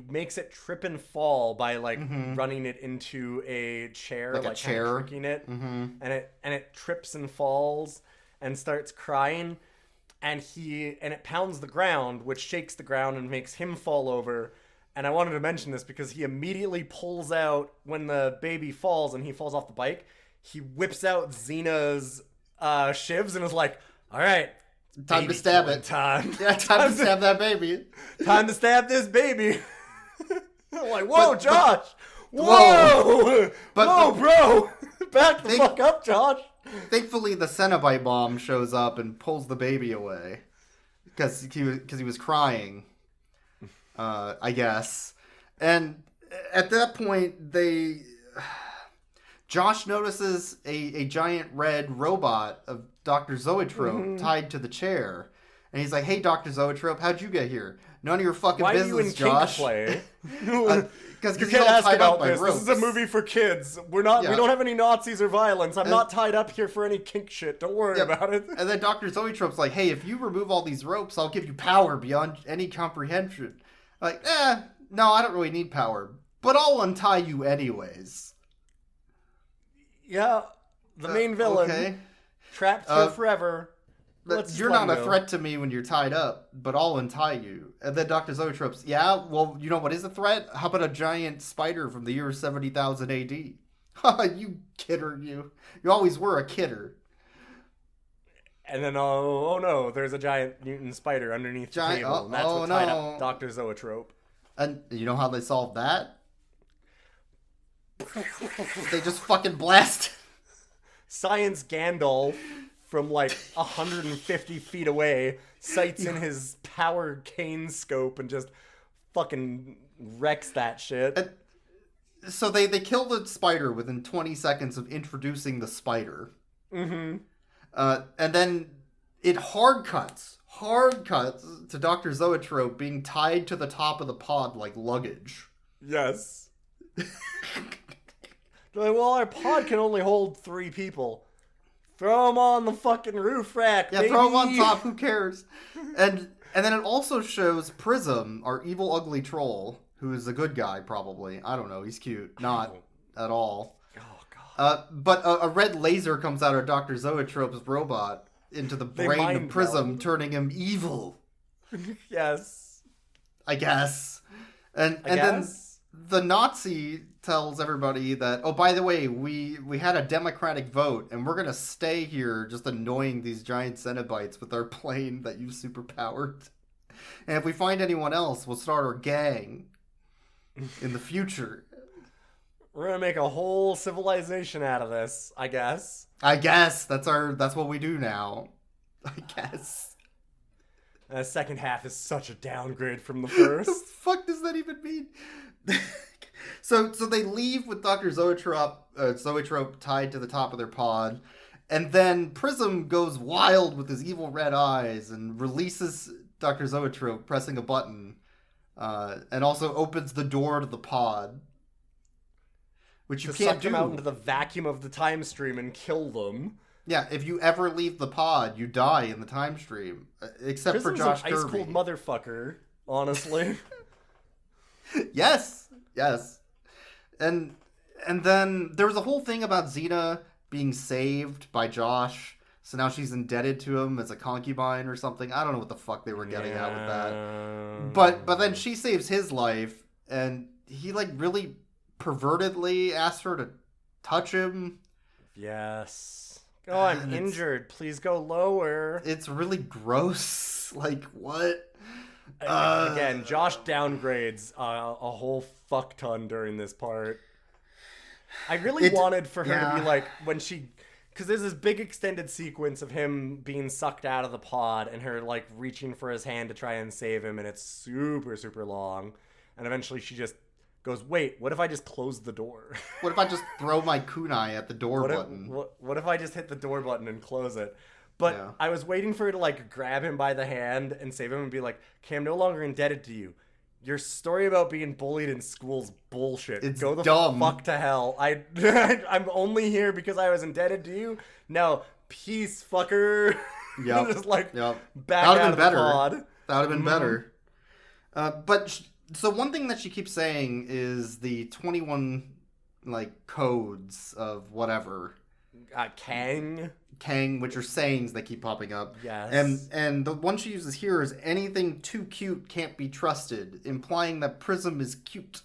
makes it trip and fall by like running it into a chair, like a chair, tricking it, and it trips and falls and starts crying, and it pounds the ground, which shakes the ground and makes him fall over. And I wanted to mention this because he immediately pulls out when the baby falls and he falls off the bike. He whips out Xena's shivs and is like, "All right, time to stab it. Time. Yeah, time to stab that baby. Time to stab this baby." I'm like, "Whoa, Josh! Whoa! Whoa, bro! Back the fuck up, Josh!" Thankfully, the Cenobite bomb shows up and pulls the baby away because he was crying. I guess, and at that point, Josh notices a giant red robot of Dr. Zoetrope tied to the chair. And he's like, "Hey, Dr. Zoetrope, how'd you get here? None of your fucking Why business, are you in Josh." Kink play? Because you can't ask about this. Ropes. This is a movie for kids. We don't have any Nazis or violence. I'm not tied up here for any kink shit. Don't worry about it. And then Dr. Zoetrope's like, "Hey, if you remove all these ropes, I'll give you power beyond any comprehension." Like, no, I don't really need power, but I'll untie you anyways. Yeah, the main villain, okay. Trapped here forever. You're not a threat to me when you're tied up, but I'll untie you. And then Dr. Zoetrope's, "Yeah, well, you know what is a threat? How about a giant spider from the year 70,000 AD? Haha, you kidder, you. You always were a kidder." And then, oh no, there's a giant mutant spider underneath the table. And that's what tied up Dr. Zoetrope. And you know how they solved that? They just fucking blast. Science Gandalf from like 150 feet away sights in his power cane scope and just fucking wrecks that shit. And so they kill the spider within 20 seconds of introducing the spider. Mm-hmm. And then it hard cuts to Dr. Zoetrope being tied to the top of the pod like luggage. Yes. They're like, "Well, our pod can only hold 3 people. Throw them on the fucking roof rack, baby." Throw them on top, who cares? And then it also shows Prism, our evil, ugly troll, who is a good guy, probably. I don't know, he's cute. Not at all. Oh, God. But a red laser comes out of Dr. Zoetrope's robot into the brain of Prism, turning him evil. Yes. I guess. And then the Nazi tells everybody that, "Oh, by the way, we had a democratic vote, and we're going to stay here just annoying these giant Cenobites with our plane that you've superpowered. And if we find anyone else, we'll start our gang in the future." We're gonna make a whole civilization out of this, I guess. I guess that's what we do now. I guess. And the second half is such a downgrade from the first. What the fuck does that even mean? So they leave with Dr. Zoetrope tied to the top of their pod, and then Prism goes wild with his evil red eyes and releases Dr. Zoetrope, pressing a button, and also opens the door to the pod. Which you can't do. Suck them out into the vacuum of the time stream and kill them. Yeah, if you ever leave the pod, you die in the time stream. Except Prism's for Josh an Kirby. ice-cold motherfucker, honestly. Yes. And then there was a whole thing about Xena being saved by Josh. So now she's indebted to him as a concubine or something. I don't know what the fuck they were getting at with that. But then she saves his life, and he like really pervertedly asked her to touch him. Yes. Oh, I'm injured. Please go lower. It's really gross. Like, what? Again, Josh downgrades a whole fuck ton during this part. I really wanted for her to be like, when she... Because there's this big extended sequence of him being sucked out of the pod and her, like, reaching for his hand to try and save him, and it's super, super long. And eventually she just goes, "Wait, what if I just close the door? What if I just throw my kunai at the door button? What if I just hit the door button and close it?" But I was waiting for her to, like, grab him by the hand and save him and be like, "Okay, I'm no longer indebted to you. Your story about being bullied in school's bullshit. It's Go the dumb. fuck to hell. I'm only here because I was indebted to you. No, peace, fucker." Yep. Just like yep. back out of the pod. That would have been better. But So one thing that she keeps saying is the 21 like codes of whatever. Kang, which are sayings that keep popping up. Yes. And the one she uses here is anything too cute can't be trusted, implying that Prism is cute.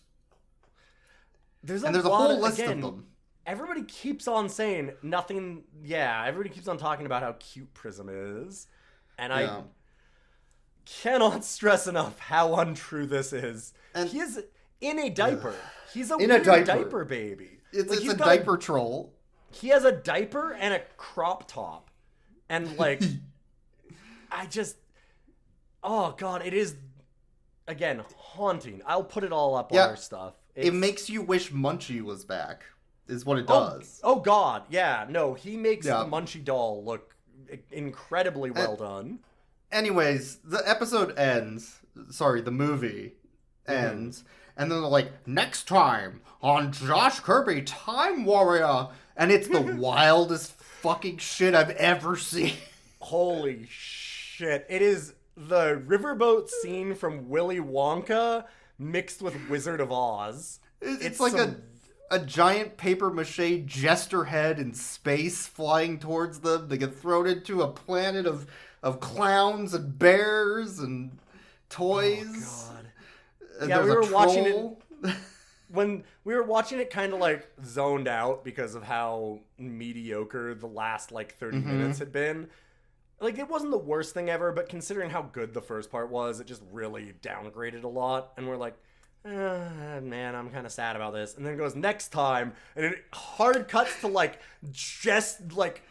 There's a whole list of them. Everybody keeps on saying nothing. Yeah, everybody keeps on talking about how cute Prism is. And I cannot stress enough how untrue this is. And he is in a diaper. He's a weird diaper baby. It's a diaper troll. He has a diaper and a crop top. And, like, oh, God, it is, again, haunting. I'll put it all up on our stuff. It makes you wish Munchie was back, is what it does. Oh, God, yeah. No, he makes the Munchie doll look incredibly well done. Anyways, the episode ends. Sorry, the movie ends. And then they're like, next time on Josh Kirby Time Warrior. And it's the wildest fucking shit I've ever seen. Holy shit. It is the riverboat scene from Willy Wonka mixed with Wizard of Oz. It's like a giant paper mache jester head in space flying towards them. They get thrown into a planet of clowns and bears and toys. Oh, God. And yeah, we were watching it. When we were watching it kind of like zoned out because of how mediocre the last like 30 minutes had been. Like it wasn't the worst thing ever, but considering how good the first part was, it just really downgraded a lot. And we're like, man, I'm kind of sad about this. And then it goes next time, and it hard cuts to like just like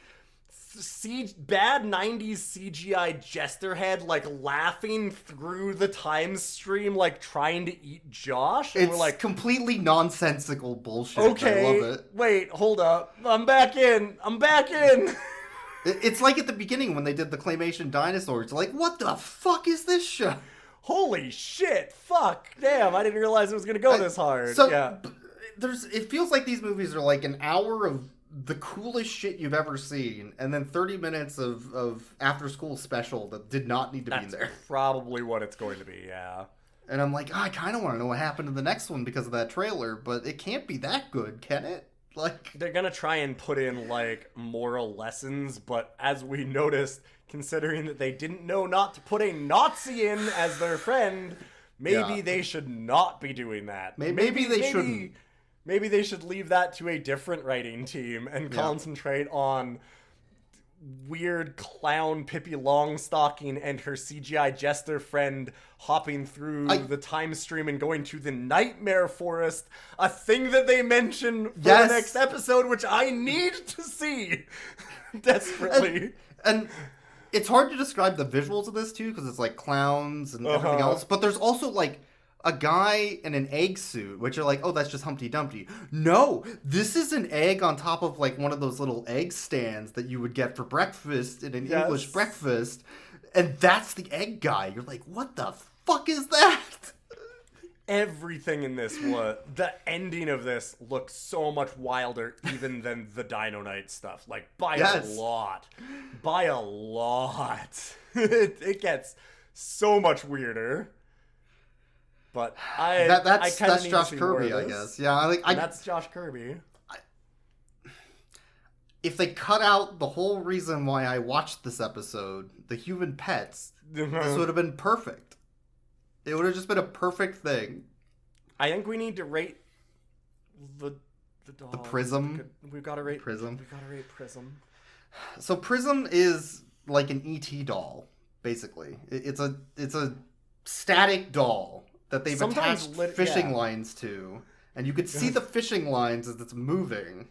bad 90s CGI jester head like laughing through the time stream like trying to eat Josh. And it's we're like completely nonsensical bullshit. Okay, I love it. Wait, hold up. I'm back in. It's like at the beginning when they did the claymation dinosaurs. Like, what the fuck is this show? Holy shit. Fuck. Damn, I didn't realize it was going to go this hard. So, yeah. It feels like these movies are like an hour of the coolest shit you've ever seen, and then 30 minutes of after school special that did not need to be there. That's probably what it's going to be, yeah. And I'm like, I kind of want to know what happened in the next one because of that trailer, but it can't be that good, can it? Like, they're gonna try and put in like moral lessons, but as we noticed, considering that they didn't know not to put a Nazi in as their friend, maybe they should not be doing that. Maybe they shouldn't. Maybe they should leave that to a different writing team and concentrate on weird clown Pippi Longstocking and her CGI jester friend hopping through the time stream and going to the Nightmare Forest, a thing that they mention for the next episode, which I need to see desperately. And it's hard to describe the visuals of this too, because it's like clowns and everything else, but there's also like a guy in an egg suit, which are like, oh, that's just Humpty Dumpty. No, this is an egg on top of like one of those little egg stands that you would get for breakfast in an English breakfast. And that's the egg guy. You're like, what the fuck is that? Everything in this the ending of this looks so much wilder even than the Dino Knight stuff. Like, by a lot. By a lot. It gets so much weirder. But that's Josh Kirby, I guess. Yeah, that's Josh Kirby. If they cut out the whole reason why I watched this episode, the human pets, this would have been perfect. It would have just been a perfect thing. I think we need to rate the dog. The Prism. We've got to rate Prism. We've got to rate Prism. So Prism is like an ET doll, basically. It's a static doll that they've attached fishing lines to, and you could see the fishing lines as it's moving.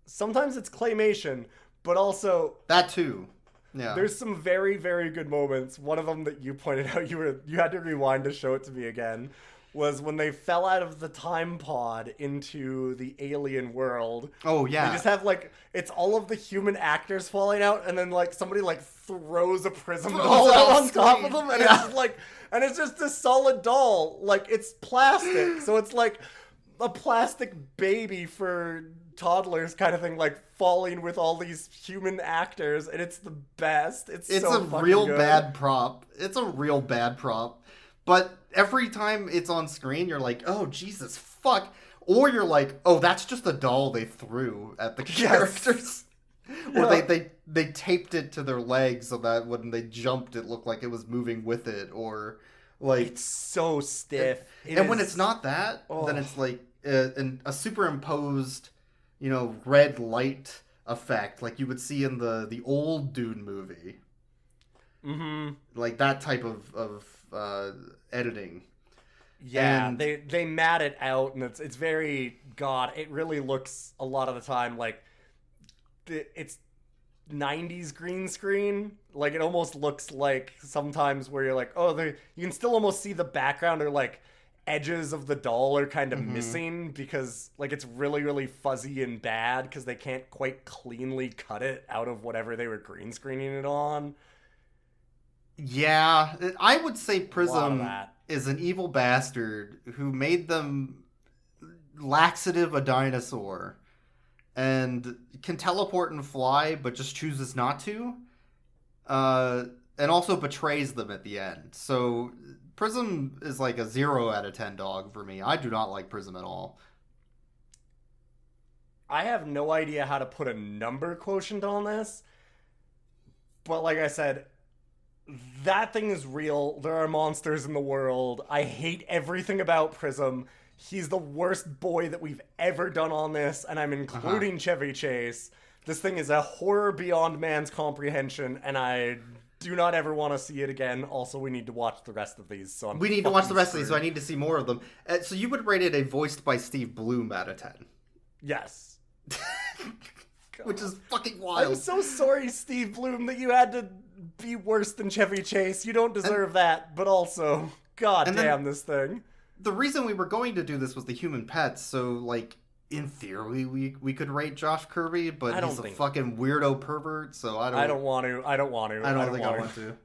Sometimes it's claymation, but also that too. Yeah. There's some very, very good moments. One of them that you pointed out, you had to rewind to show it to me again, was when they fell out of the time pod into the alien world. Oh yeah. They just have like, it's all of the human actors falling out, and then like somebody like throws a prism doll out on top of them, and it's just like, and it's just a solid doll. Like, it's plastic, so it's like a plastic baby for toddlers kind of thing, like falling with all these human actors, and it's the best. It's so a real good. bad prop. It's a real bad prop. But every time it's on screen, you're like, oh, Jesus, fuck. Or you're like, oh, that's just a doll they threw at the characters. Or they taped it to their legs so that when they jumped, it looked like it was moving with it. Or like... It's so stiff. And when it's not that, then it's like a superimposed, red light effect like you would see in the old Dune movie. Mm-hmm. Like that type of editing. Yeah, and they mat it out, and it's very it really looks a lot of the time like it's 90s green screen. Like it almost looks like sometimes where you're like, oh, you can still almost see the background or like edges of the doll are kind of missing because like it's really, really fuzzy and bad because they can't quite cleanly cut it out of whatever they were green screening it on. Yeah, I would say Prism is an evil bastard who made them laxative a dinosaur and can teleport and fly, but just chooses not to. And also betrays them at the end. So Prism is like a 0 out of 10 dog for me. I do not like Prism at all. I have no idea how to put a number quotient on this. But like I said, that thing is real. There are monsters in the world. I hate everything about Prism. He's the worst boy that we've ever done on this, and I'm including Chevy Chase. This thing is a horror beyond man's comprehension, and I do not ever want to see it again. Also, we need to watch the rest of these. So we need to watch the rest of these, so I need to see more of them. So you would rate it a voiced by Steve Bloom out of 10? Yes. Which is fucking wild. I'm so sorry, Steve Bloom, that you had to be worse than Chevy Chase. You don't deserve that, but also, god damn this thing. The reason we were going to do this was the human pets, so, like, in theory, we could rate Josh Kirby, but he's a fucking weirdo pervert, so I don't want to. I don't want to.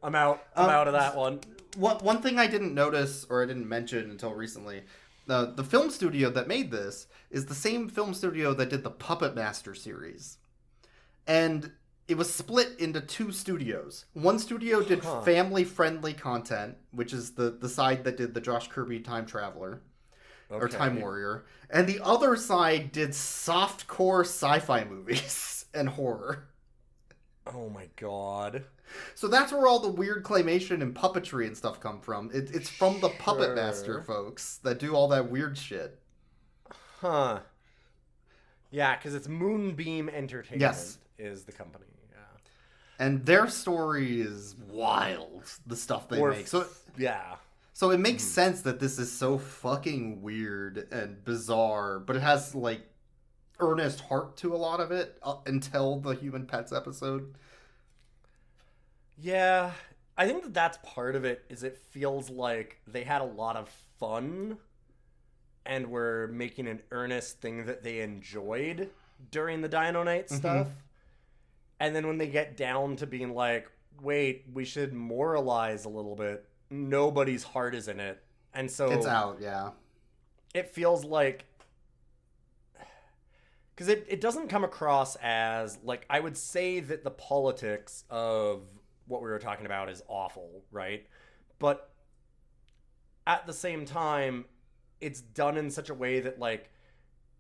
I'm out of that one. One thing I didn't notice, or I didn't mention until recently, the film studio that made this is the same film studio that did the Puppet Master series. And it was split into 2 studios. One studio did family-friendly content, which is the side that did the Josh Kirby Time Traveler, or Time Warrior. And the other side did softcore sci-fi movies and horror. Oh my god. So that's where all the weird claymation and puppetry and stuff come from. It's from the Puppet Master folks that do all that weird shit. Huh. Yeah, because it's Moonbeam Entertainment is the company. And their story is wild, the stuff they make. So it makes sense that this is so fucking weird and bizarre, but it has, like, earnest heart to a lot of it until the Human Pets episode. Yeah, I think that's part of it, is it feels like they had a lot of fun and were making an earnest thing that they enjoyed during the Dino Night stuff. And then when they get down to being like, wait, we should moralize a little bit, nobody's heart is in it. And so it's out, yeah. It feels like, because it doesn't come across as, like, I would say that the politics of what we were talking about is awful, right? But at the same time, it's done in such a way that, like,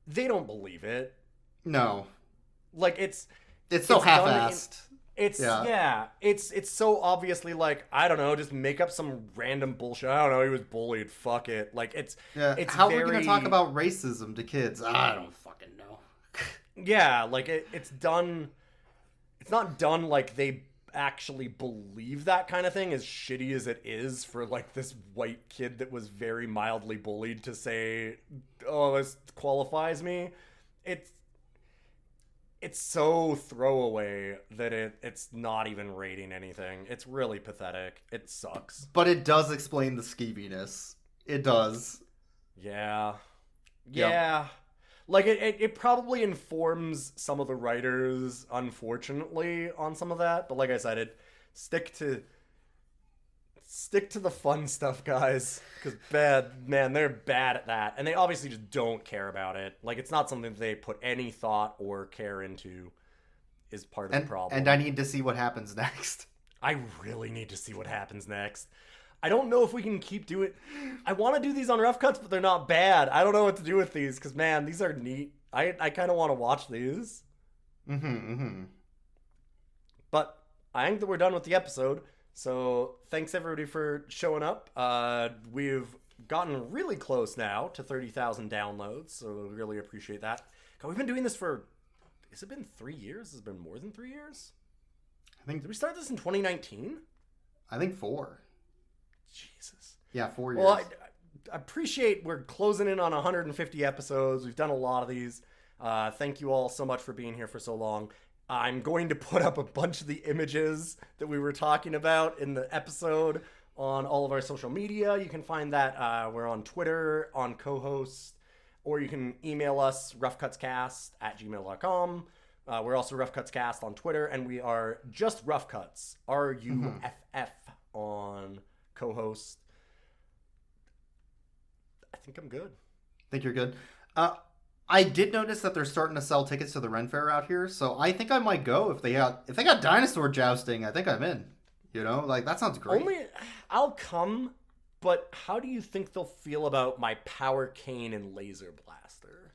they don't believe it. No. Like, it's so half-assed. It's so obviously like, I don't know, just make up some random bullshit. I don't know, he was bullied, fuck it. Like, it's how are we gonna talk about racism to kids? I don't fucking know. Yeah, like it's done. It's not done like they actually believe that kind of thing, as shitty as it is for like this white kid that was very mildly bullied to say, oh, this qualifies me. It's so throwaway that it's not even rating anything. It's really pathetic. It sucks. But it does explain the skeeviness. It does. Yeah. Yeah. Like, it probably informs some of the writers, unfortunately, on some of that. But like I said, stick to the fun stuff, guys. Because they're bad at that. And they obviously just don't care about it. Like, it's not something that they put any thought or care into, is part of the problem. And I need to see what happens next. I really need to see what happens next. I don't know if we can keep doing. I want to do these on Rough Cuts, but they're not bad. I don't know what to do with these because man, these are neat. I kind of want to watch these. But I think that we're done with the episode. So thanks everybody for showing up. We've gotten really close now to 30,000 downloads, so we really appreciate that. God, we've been doing this for, has it been 3 years? Has it been more than 3 years? I think. Did we start this in 2019? I think 4. Jesus. Yeah, 4 years. Well, I appreciate we're closing in on 150 episodes. We've done a lot of these. Thank you all so much for being here for so long. I'm going to put up a bunch of the images that we were talking about in the episode on all of our social media. You can find that. We're on Twitter, on co-host, or you can email us, roughcutscast@gmail.com. We're also Rough Cuts Cast on Twitter, and we are just Rough Cuts, RUFF, on co-host. I think I'm good. Think you're good? I did notice that they're starting to sell tickets to the Ren Fair out here, so I think I might go if they got dinosaur jousting. I think I'm in. You know, like that sounds great. I'll come, but how do you think they'll feel about my power cane and laser blaster?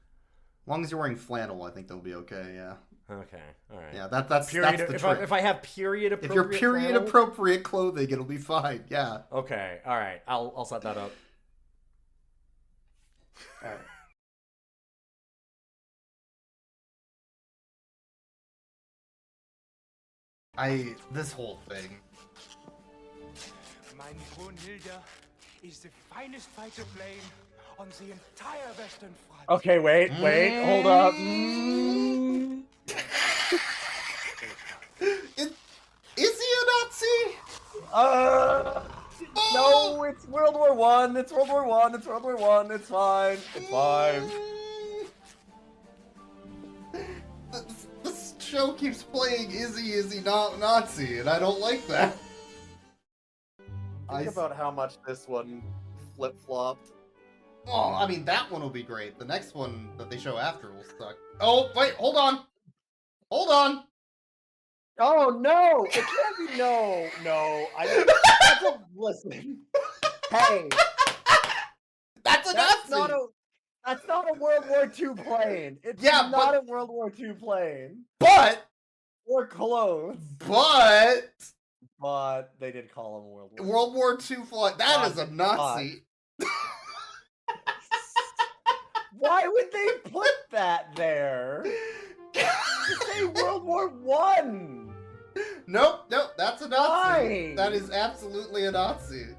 As long as you're wearing flannel, I think they'll be okay. Yeah. Okay. All right. Yeah, that's the trick. If I have period appropriate, if you're period appropriate clothing, it'll be fine. Yeah. Okay. All right. I'll set that up. All right. This whole thing. Mein Brunhilde is the finest fighter plane on the entire Western Front. Okay, wait, hold up. Is he a Nazi? No, it's World War One. It's World War One. It's World War One. It's fine. It's fine. This show keeps playing is he not Nazi, and I don't like that. Think about how much this one flip-flopped. Oh, I mean, that one will be great. The next one that they show after will suck. Oh, wait, hold on. Hold on. Oh, no! It can't be no. Listen. Hey. That's a Nazi! That's not a World War II plane. It's not a World War II plane. But! We're close. But they did call him a World War II. World War II flight. That is a Nazi. Why would they put that there? Say World War One. Nope, that's a Nazi. Why? That is absolutely a Nazi.